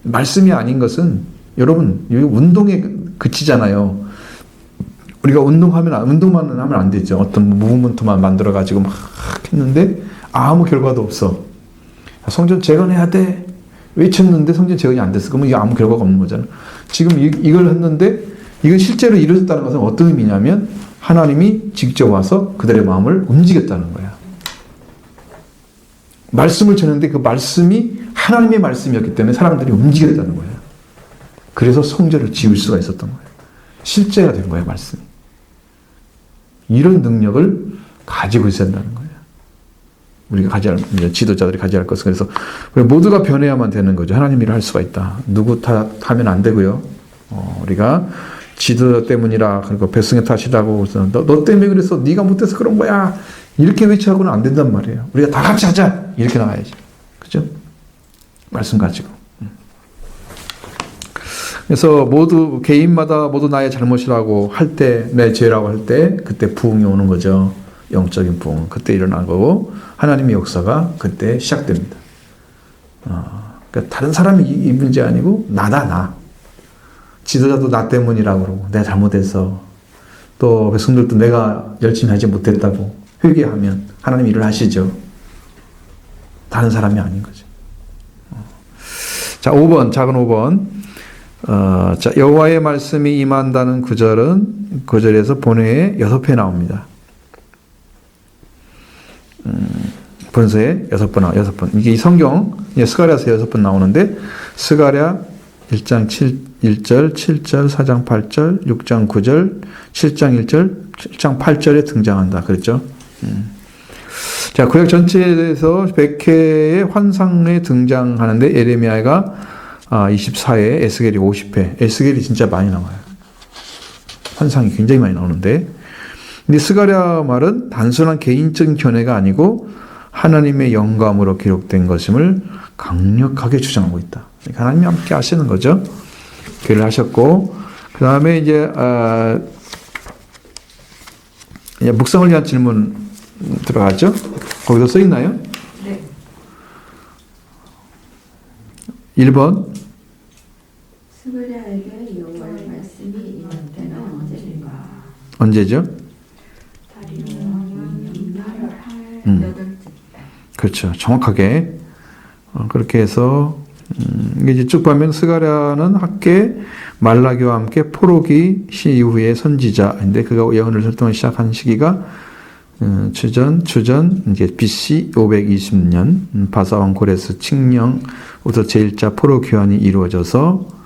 말씀이 아닌 것은 여러분, 운동에 그치잖아요. 우리가 운동만 하면 안 되죠. 어떤 무브먼트만 만들어가지고 막 했는데 아무 결과도 없어. 성전 재건해야 돼. 외쳤는데 성전 재건이 안 됐어. 그러면 이게 아무 결과가 없는 거잖아. 지금 이걸 했는데 이건 실제로 이루어졌다는 것은 어떤 의미냐면 하나님이 직접 와서 그들의 마음을 움직였다는 거야. 말씀을 전했는데 그 말씀이 하나님의 말씀이었기 때문에 사람들이 움직였다는 거예요. 그래서 성전을 지을 수가 있었던 거예요. 실제가 된 거예요, 말씀이. 이런 능력을 가지고 있어야 한다는 거예요. 우리가 지도자들이 가져야 할 것은. 그래서 모두가 변해야만 되는 거죠. 하나님 일을 할 수가 있다. 누구 탓하면 안 되고요. 우리가 지도자 때문이라, 그리고 백성의 탓이라고, 너 때문에 그래서 네가 못해서 그런 거야. 이렇게 외치하고는 안 된단 말이에요. 우리가 다 같이 하자. 이렇게 나가야지. 그죠? 말씀 가지고. 그래서 개인마다 모두 나의 잘못이라고 할 때, 내 죄라고 할 때, 그때 부흥이 오는 거죠. 영적인 부흥. 그때 일어난 거고, 하나님의 역사가 그때 시작됩니다. 그러니까 다른 사람이 이 문제 아니고, 나다, 나. 지도자도 나 때문이라고 그러고, 내가 잘못해서, 또 백성들도 내가 열심히 하지 못했다고 회개하면 하나님 일을 하시죠. 다른 사람이 아닌 거죠. 자, 5번, 작은 5번. 자, 여호와의 말씀이 임한다는 구절에서 본회에 6회 나옵니다. 본서에 6번. 이게 이 성경, 스가랴에서 6번 나오는데, 스가랴 1장 1절, 7절, 4장 8절, 6장 9절, 7장 1절, 7장 8절에 등장한다. 그랬죠? 자, 구약 전체에서 100회의 환상에 등장하는데, 예레미야가 24회, 에스겔이 50회. 에스겔이 진짜 많이 나와요. 환상이 굉장히 많이 나오는데. 근데 스가랴 말은 단순한 개인적인 견해가 아니고 하나님의 영감으로 기록된 것임을 강력하게 주장하고 있다. 그러니까 하나님이 함께 하시는 거죠. 그를 하셨고, 그 다음에 이제 묵상을 위한 질문 들어가죠. 거기서 써 있나요? 네. 1번. 스가랴에게 여호와의 말씀이 임한 때는 언제인가? 언제죠? 그렇죠. 정확하게 그렇게 해서 이제 쭉 보면 스가랴는 학계 말라기와 함께 포로기 시 이후의 선지자인데 그가 예언을 설정을 시작한 시기가 주전 이제 BC 520년 바사왕 고레스 칙령부터 제1차 포로 교환이 이루어져서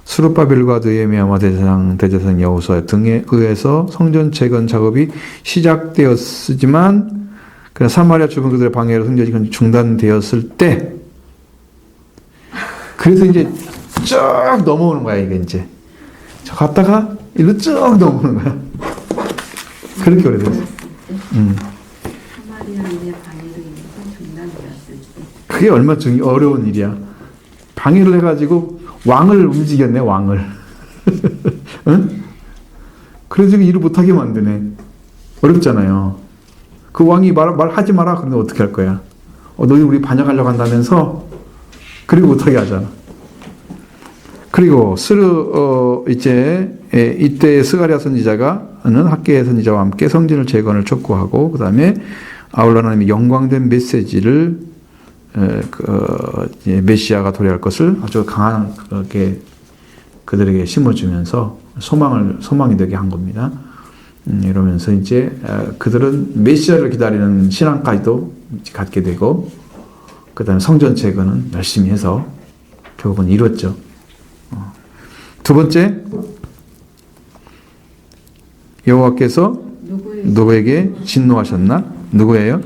수르바벨과 느헤미야 대제사장 여호수아 등에 의해서 성전 재건 작업이 시작되었지만 그러나 사마리아 주변 그들의 방해로 성전이 중단되었을 때 그래서 이제 쭉 넘어오는 거야 이게 이제 저 갔다가 일로 쭉 넘어오는 거야. 그렇게 오래됐어. 사마리아인의 방해로 인해서 중단되었을 때. 그게 얼마나 어려운 일이야. 방해를 해가지고 왕을 움직였네, 왕을. 응? 그래서 일을 못하게 만드네. 어렵잖아요. 그 왕이 말하지 마라. 그런데 어떻게 할 거야? 너희 우리 반역하려고 한다면서? 그리고 못하게 하잖아. 그리고 이때 스가랴 선지자가는 학개의 선지자와 함께 성전을 재건을 촉구하고, 그 다음에 아울러 하나님의 영광된 메시지를 메시아가 도래할 것을 아주 강하게 그들에게 심어주면서 소망이 되게 한 겁니다. 이러면서 이제 그들은 메시아를 기다리는 신앙까지도 갖게 되고, 그 다음에 성전 재건은 열심히 해서 결국은 이뤘죠. 두 번째, 여호와께서 누구에게 진노하셨나? 누구예요?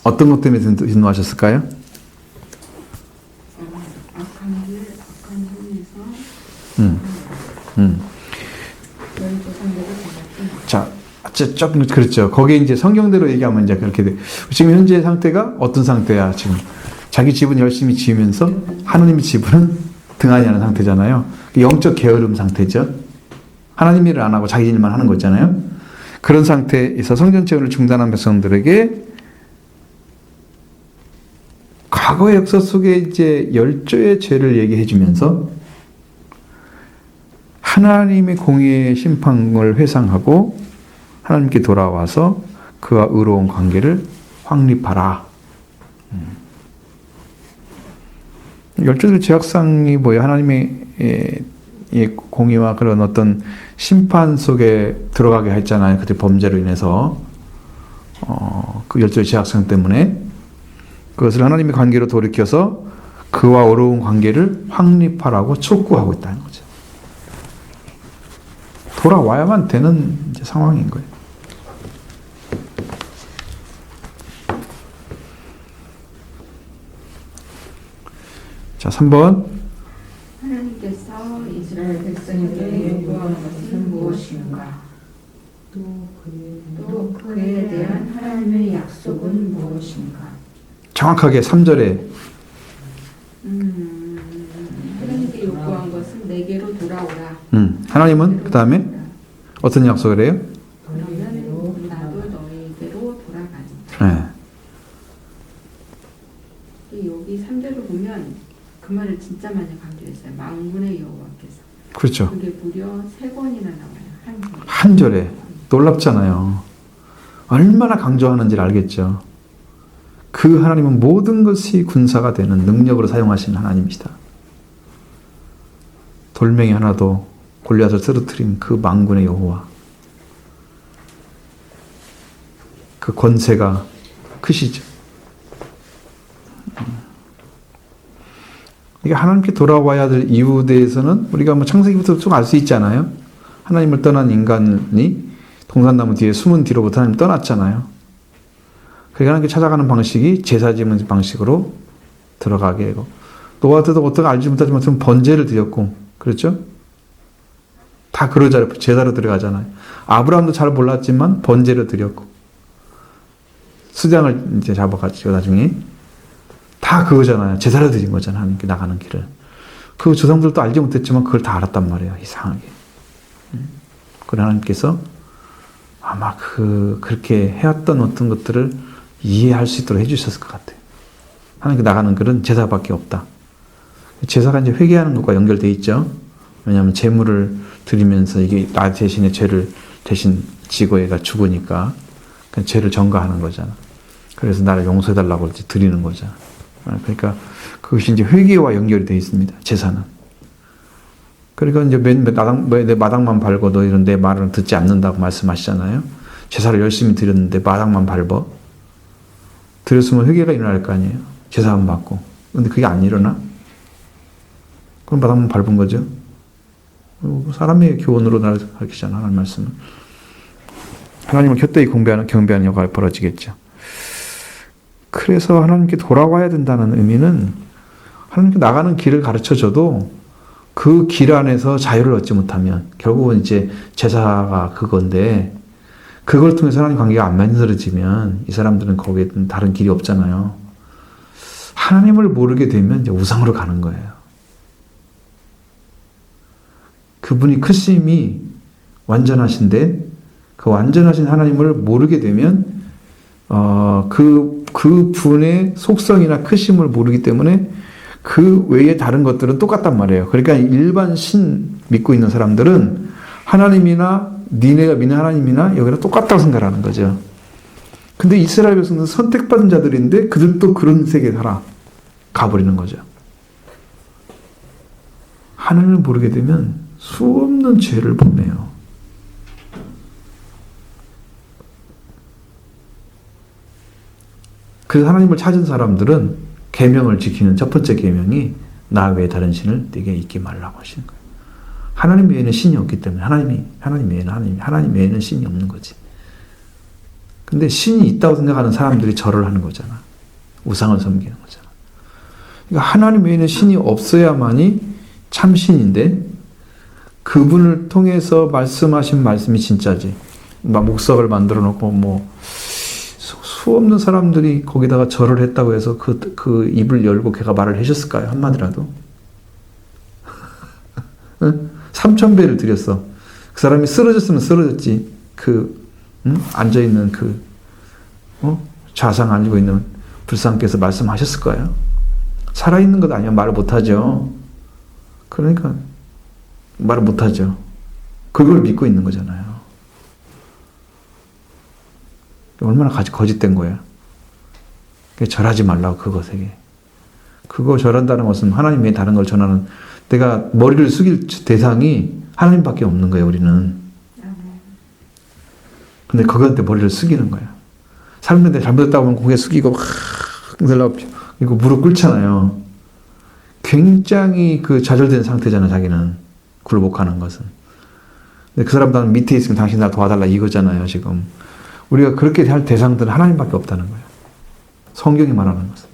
어떤 것 때문에 진노하셨을까요? 악한 손에서 자, 조금 그렇죠. 거기에 이제 성경대로 얘기하면 이제 그렇게 돼. 지금 현재 상태가 어떤 상태야? 지금 자기 집은 열심히 지으면서 하나님의 집은 등한히 하는 상태잖아요. 영적 게으름 상태죠. 하나님 일을 안 하고 자기 일만 하는 거잖아요. 그런 상태에서 성전 재건을 중단한 백성들에게 과거의 역사 속에 이제 열조의 죄를 얘기해 주면서 하나님의 공의의 심판을 회상하고 하나님께 돌아와서 그와 의로운 관계를 확립하라. 열조들 죄악상이 뭐예요? 하나님의 공의와 그런 어떤 심판 속에 들어가게 했잖아요. 그들 범죄로 인해서 그 열조의 죄악상 때문에 그것을 하나님의 관계로 돌이켜서 그와 어려운 관계를 확립하라고 촉구하고 있다는 거죠. 돌아와야만 되는 이제 상황인 거예요. 자, 3번. 하나님께서 이스라엘 백성에게 요구하는 것은 무엇인가? 또 그에 대한 하나님의 약속은 무엇인가? 정확하게 3절에 하나님께 요구한 것은 내게로 돌아오라. 하나님은 그 다음에 어떤 약속을 해요? 그러면 나도 너희에게로 돌아가니. 여기 3절을 보면 그 말을 진짜 많이 강조했어요. 만군의 여호와께서. 그렇죠. 그게 무려 3번이나 나와요. 한 절에. 놀랍잖아요. 얼마나 강조하는지를 알겠죠. 그 하나님은 모든 것이 군사가 되는 능력으로 사용하시는 하나님이시다. 돌멩이 하나도 골리앗을 쓰러뜨린 그 만군의 여호와. 그 권세가 크시죠. 이게 하나님께 돌아와야 될 이유에 대해서는 우리가 뭐 창세기부터 쭉 알 수 있잖아요. 하나님을 떠난 인간이 동산나무 뒤에 숨은 뒤로부터 하나님 떠났잖아요. 그러니까 하나님께 찾아가는 방식이 제사 지는 방식으로 들어가게 하고, 노아도 어떻게 알지 못하지만 좀 번제를 드렸고, 그렇죠? 다 그러자 제사로 들어가잖아요. 아브라함도 잘 몰랐지만 번제를 드렸고, 수장을 이제 잡아가지고 나중에 다 그거잖아요. 제사를 드린 거잖아요. 하나님께 나가는 길을. 그 조상들도 알지 못했지만 그걸 다 알았단 말이에요. 이상하게. 그래 하나님께서 아마 그렇게 해왔던 어떤 것들을 이해할 수 있도록 해주셨을 것 같아요. 하나님께 나가는 길은 제사밖에 없다. 제사가 이제 회개하는 것과 연결되어 있죠. 왜냐하면 제물을 드리면서 이게 나 대신에 죄를 대신 지고 얘가 죽으니까 죄를 전가하는 거잖아. 그래서 나를 용서해달라고 드리는 거잖아. 그러니까 그것이 이제 회개와 연결이 되어 있습니다. 제사는. 그러니까 이제 내 마당만 밟고 너 이런 내 말을 듣지 않는다고 말씀하시잖아요. 제사를 열심히 드렸는데 마당만 밟아. 드렸으면 회개가 일어날 거 아니에요. 제사만 받고. 근데 그게 안 일어나? 그럼 마당만 밟은 거죠. 사람의 교훈으로 나를 가르치잖아. 하나님 말씀은. 하나님을 곁들이 경배하는 역할이 벌어지겠죠. 그래서 하나님께 돌아와야 된다는 의미는 하나님께 나가는 길을 가르쳐줘도 그 길 안에서 자유를 얻지 못하면 결국은 이제 제사가 그건데 그걸 통해서 하나님 관계가 안 만들어지면 이 사람들은 거기에 다른 길이 없잖아요. 하나님을 모르게 되면 이제 우상으로 가는 거예요. 그분이 크심이 완전하신데 그 완전하신 하나님을 모르게 되면 그 분의 속성이나 크심을 모르기 때문에 그 외에 다른 것들은 똑같단 말이에요. 그러니까 일반 신 믿고 있는 사람들은 하나님이나 니네가 믿는 하나님이나 여기랑 똑같다고 생각하는 거죠. 근데 이스라엘 백성들은 선택받은 자들인데 그들도 그런 세계에 살아 가버리는 거죠. 하나님을 모르게 되면 수없는 죄를 범해요. 그래서 하나님을 찾은 사람들은 계명을 지키는 첫 번째 계명이 나 외에 다른 신을 네게 잊지 말라고 하시는 거예요. 하나님 외에는 신이 없기 때문에 하나님 외에는 신이 없는 거지. 근데 신이 있다고 생각하는 사람들이 절을 하는 거잖아. 우상을 섬기는 거잖아. 그러니까 하나님 외에는 신이 없어야만이 참 신인데 그분을 통해서 말씀하신 말씀이 진짜지. 막 목석을 만들어 놓고 수없는 사람들이 거기다가 절을 했다고 해서 그 입을 열고 걔가 말을 해줬을까요? 한마디라도? 3,000배를 드렸어. 그 사람이 쓰러졌으면 쓰러졌지. 앉아있는 좌상 앉고 있는 불상께서 말씀하셨을까요? 살아있는 것 아니면 말을 못하죠. 그러니까 말을 못하죠. 그걸 믿고 있는 거잖아요. 얼마나 거짓된 거야. 절하지 말라고 그것에게. 그거 절한다는 것은 하나님 외에 다른 걸 전하는 내가 머리를 숙일 대상이 하나님밖에 없는 거예요. 우리는. 근데 그건데 머리를 숙이는 거야. 사람들한테 잘못했다고 하면 고개 숙이고 이거 무릎 꿇잖아요. 굉장히 좌절된 상태잖아. 자기는 굴복하는 것은. 근데 그 사람들은 밑에 있으면 당신 나 도와달라 이거잖아요. 지금. 우리가 그렇게 할 대상들은 하나님밖에 없다는 거예요. 성경이 말하는 것은.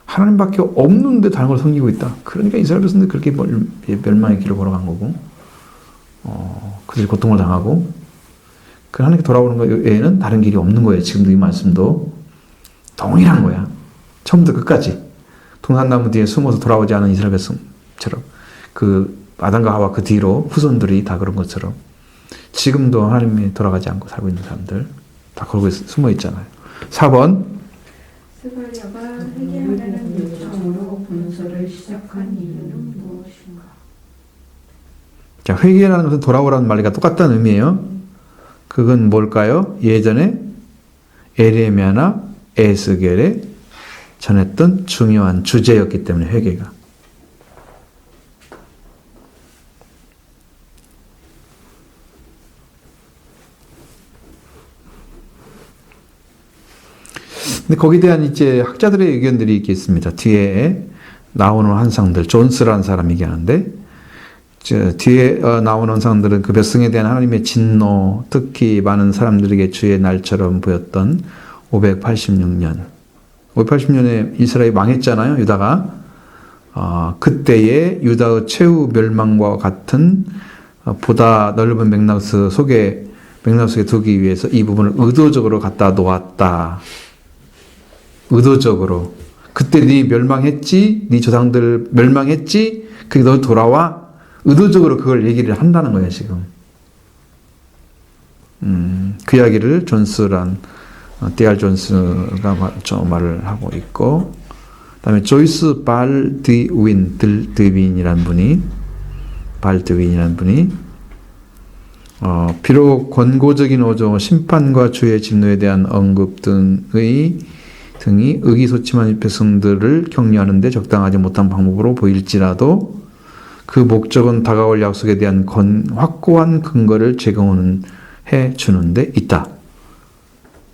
하나님밖에 없는데 다른 걸 섬기고 있다. 그러니까 이스라엘 백성들이 그렇게 멸망의 길을 걸어간 거고, 그들이 고통을 당하고, 그 하나님께 돌아오는 것 외에는 다른 길이 없는 거예요. 지금도 이 말씀도 동일한 거야. 처음부터 끝까지. 동산나무 뒤에 숨어서 돌아오지 않은 이스라엘 백성처럼, 아담과 하와 그 뒤로 후손들이 다 그런 것처럼, 지금도 하나님이 돌아가지 않고 살고 있는 사람들 다 거기에 숨어 있잖아요. 4번 스가랴가 회개하라는 요청으로 본서를 시작한 이유는 무엇인가? 자, 회개라는 것은 돌아오라는 말과 똑같다는 의미예요. 그건 뭘까요? 예전에 에레미야나 에스겔에 전했던 중요한 주제였기 때문에 회개가. 근데 거기에 대한 이제 학자들의 의견들이 있겠습니다. 뒤에 나오는 환상들, 존스라는 사람이 얘기하는데, 뒤에 나오는 환상들은 그 백성에 대한 하나님의 진노, 특히 많은 사람들에게 주의 날처럼 보였던 586년. 580년에 이스라엘이 망했잖아요, 유다가. 그때의 유다의 최후 멸망과 같은 보다 넓은 맥락 속에 두기 위해서 이 부분을 의도적으로 갖다 놓았다. 의도적으로. 그때 네 멸망했지, 네 조상들 멸망했지, 그게 너 돌아와. 의도적으로 그걸 얘기를 한다는 거예요, 지금. 그 이야기를 D.R. 존스가 말을 하고 있고, 그 다음에 조이스 발드윈이라는 분이, 비록 권고적인 어조, 심판과 주의 진노에 대한 언급 등이 의기소침한 백성들을 격려하는데 적당하지 못한 방법으로 보일지라도 그 목적은 다가올 약속에 대한 확고한 근거를 제공해 주는데 있다.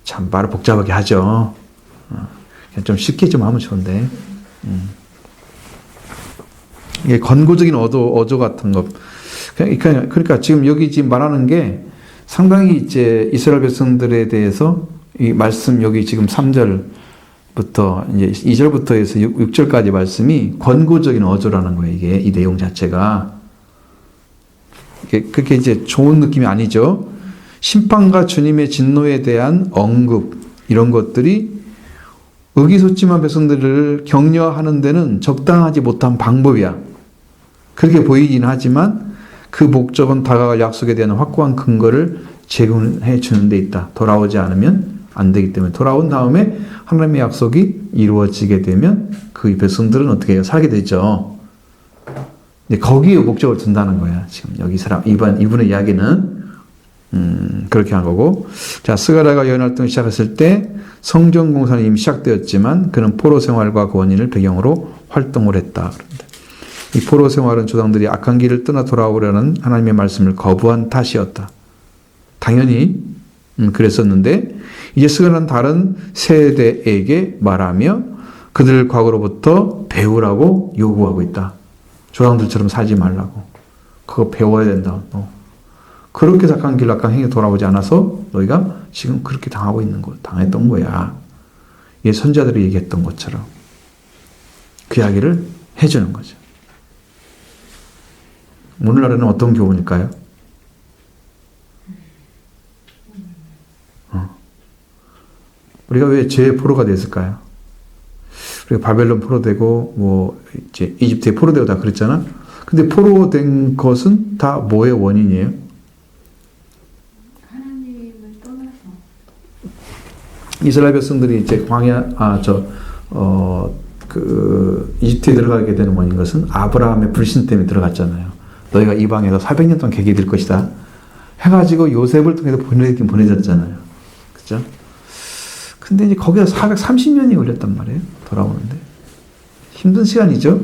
참 말을 복잡하게 하죠. 그냥 좀 쉽게 좀 하면 좋은데. 이게 권고적인 어조 같은 것. 그러니까 지금 여기 지금 말하는 게 상당히 이제 이스라엘 백성들에 대해서 이 말씀 여기 지금 3절 이제 2절부터 해서 6절까지 말씀이 권고적인 어조라는 거예요. 이게 이 내용 자체가. 그게 이제 좋은 느낌이 아니죠. 심판과 주님의 진노에 대한 언급 이런 것들이 의기소침한 백성들을 격려하는 데는 적당하지 못한 방법이야. 그렇게 보이긴 하지만 그 목적은 다가갈 약속에 대한 확고한 근거를 제공해 주는 데 있다. 돌아오지 않으면 안 되기 때문에 돌아온 다음에 하나님의 약속이 이루어지게 되면 그 백성들은 어떻게 해요? 살게 되죠. 근데 거기에 목적을 둔다는 거야. 지금 여기 이분의 이야기는 그렇게 한 거고. 자, 스가랴가 여인 활동을 시작했을 때 성전 공사는 이미 시작되었지만 그는 포로 생활과 그 원인을 배경으로 활동을 했다. 이 포로 생활은 조상들이 악한 길을 떠나 돌아오려는 하나님의 말씀을 거부한 탓이었다. 당연히 그랬었는데 이제 스가랴는 다른 세대에게 말하며 그들 과거로부터 배우라고 요구하고 있다. 조상들처럼 살지 말라고. 그거 배워야 된다. 그렇게 악한 길, 악한 행위에 돌아오지 않아서 너희가 지금 그렇게 당했던 거야. 예, 선자들이 얘기했던 것처럼 그 이야기를 해주는 거죠. 오늘날에는 어떤 교훈일까요? 우리가 왜 죄의 포로가 됐을까요? 우리가 바벨론 포로되고 이제 이집트에 포로되고 다 그랬잖아. 근데 포로된 것은 다 뭐의 원인이에요? 하나님을 떠나서. 이스라엘 백성들이 이제 이집트에 들어가게 되는 원인 것은 아브라함의 불신 때문에 들어갔잖아요. 너희가 이방에서 400년 동안 객이 될 것이다. 해가지고 요셉을 통해서 보내졌잖아요. 그죠? 근데 이제 거기서 430년이 걸렸단 말이에요. 돌아오는데. 힘든 시간이죠?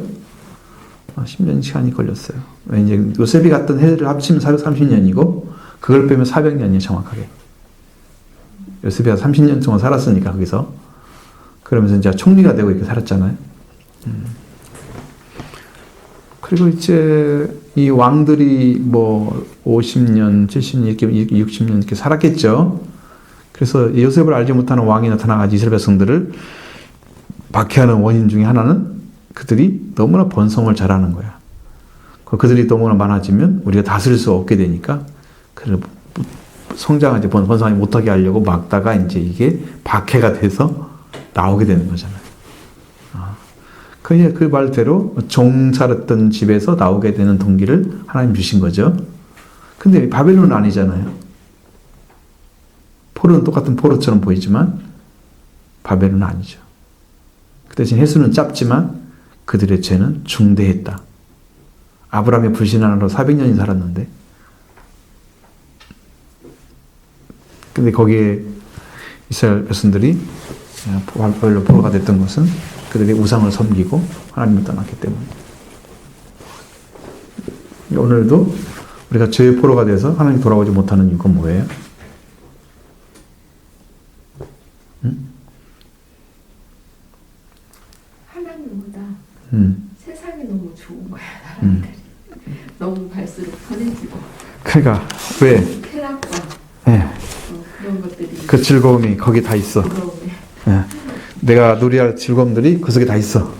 10년 시간이 걸렸어요. 왠지 요셉이 갔던 해를 합치면 430년이고, 그걸 빼면 400년이에요, 정확하게. 요셉이 30년 동안 살았으니까, 거기서. 그러면서 이제 총리가 되고 이렇게 살았잖아요. 그리고 이제 이 왕들이 50년, 70년, 이렇게 60년 이렇게 살았겠죠. 그래서 요셉을 알지 못하는 왕이 나타나가지고 이스라엘 백성들을 박해하는 원인 중에 하나는 그들이 너무나 번성을 잘하는 거야. 그들이 너무나 많아지면 우리가 다스릴 수 없게 되니까 성장하지 번성하지 못하게 하려고 막다가 이제 이게 박해가 돼서 나오게 되는 거잖아요. 그 말대로 종 살았던 집에서 나오게 되는 동기를 하나님 주신 거죠. 근데 바벨론은 아니잖아요. 포로는 똑같은 포로처럼 보이지만 바벨론은 아니죠. 그 대신 해수는 짧지만 그들의 죄는 중대했다. 아브라함의 불신하느라 400년이 살았는데, 근데 거기에 이스라엘 백성들이 바벨론 포로가 됐던 것은 그들이 우상을 섬기고 하나님을 떠났기 때문에. 오늘도 우리가 죄의 포로가 돼서 하나님 돌아오지 못하는 이유가 뭐예요? 하나님보다 세상이 너무 좋은 거야, 사람들이. 너무 갈수록 편해지고. 그러니까 왜? 쾌락과 그런 것들이. 그 즐거움이 거기 다 있어. 내가 누려야 할 즐거움들이 그 속에 다 있어.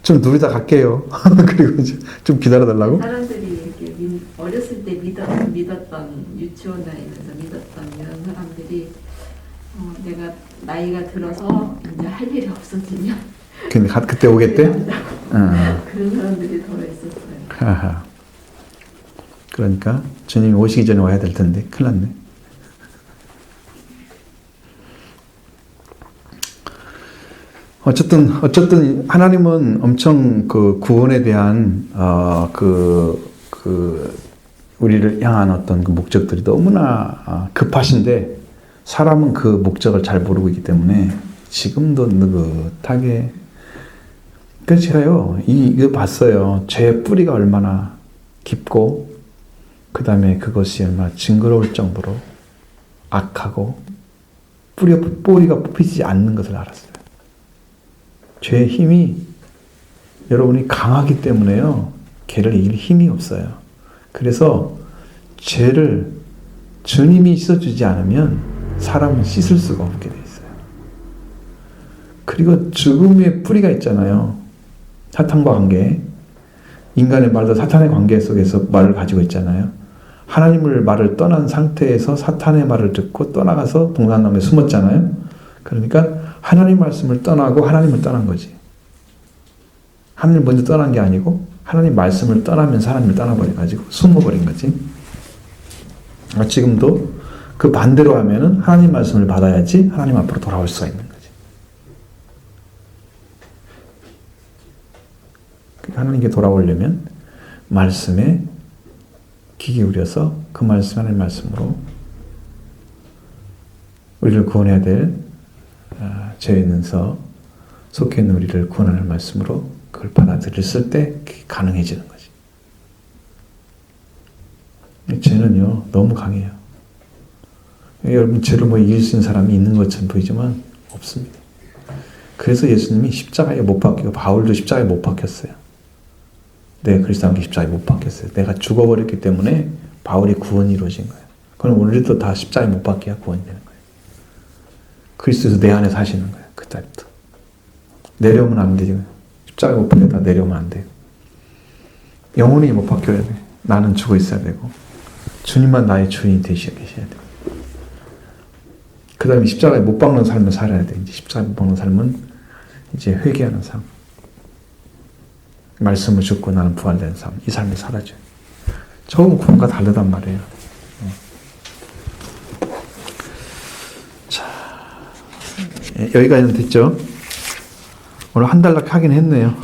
좀 누리다 갈게요. 그리고 이제 좀 기다려달라고. 사람들이 이렇게 어렸을 때 믿었던, 유치원 다니면서 믿었던 이런 사람들이 내가 나이가 들어서 이제 할 일이 없어지면 근데 그때 오겠대? 그런 사람들이 더 있었어요. 그러니까 주님이 오시기 전에 와야 될 텐데 큰일 났네. 어쨌든 하나님은 엄청 그 구원에 대한 우리를 향한 어떤 그 목적들이 너무나 급하신데 사람은 그 목적을 잘 모르고 있기 때문에 지금도 느긋하게. 그래서 제가요 이거 봤어요. 죄의 뿌리가 얼마나 깊고 그 다음에 그것이 얼마나 징그러울 정도로 악하고 뿌리가 뽑히지 않는 것을 알았어요. 죄의 힘이 여러분이 강하기 때문에요. 걔를 이길 힘이 없어요. 그래서 죄를 주님이 씻어주지 않으면 사람은 씻을 수가 없게 돼 있어요. 그리고 죽음의 뿌리가 있잖아요. 사탄과 관계. 인간의 말도 사탄의 관계 속에서 말을 가지고 있잖아요. 하나님을 말을 떠난 상태에서 사탄의 말을 듣고 떠나가서 동산나무에 숨었잖아요. 그러니까 하나님 말씀을 떠나고 하나님을 떠난 거지. 하나님을 먼저 떠난 게 아니고 하나님 말씀을 떠나면서 하나님을 떠나버려가지고 숨어버린 거지. 지금도 그 반대로 하면은 하나님 말씀을 받아야지 하나님 앞으로 돌아올 수가 있는 거지. 하나님께 돌아오려면 말씀에 귀 기울여서 그 말씀 하나님 말씀으로 우리를 구원해야 될 죄에 있는서 속해 있는 우리를 구원하는 말씀으로 그걸 받아들였을 때 그게 가능해지는 거지. 죄는요 너무 강해요. 여러분 죄로 뭐 이길 수 있는 사람이 있는 것처럼 보이지만 없습니다. 그래서 예수님이 십자가에 못 박히고 바울도 십자가에 못 박혔어요. 내가 그리스도 함께 십자가에 못 박혔어요. 내가 죽어버렸기 때문에 바울의 구원이 이루어진 거예요. 그럼 우리도 다 십자가에 못 박혀야 구원이 되는 거예요. 그리스도에서 내 안에 사시는 거예요. 그때부터. 내려오면 안 되죠. 십자가에 못 박혀다 내려오면 안 돼요. 영원히 못 박혀야 돼. 나는 죽어 있어야 되고 주님만 나의 주인이 되셔야 돼요. 그 다음에 십자가에 못 박는 삶을 살아야 돼. 이제 십자가에 못 박는 삶은 이제 회개하는 삶. 말씀을 듣고 나는 부활된 삶. 이 삶이 사라져요. 처음 구원과 다르단 말이에요. 자, 여기까지는 됐죠? 오늘 한 달락 하긴 했네요.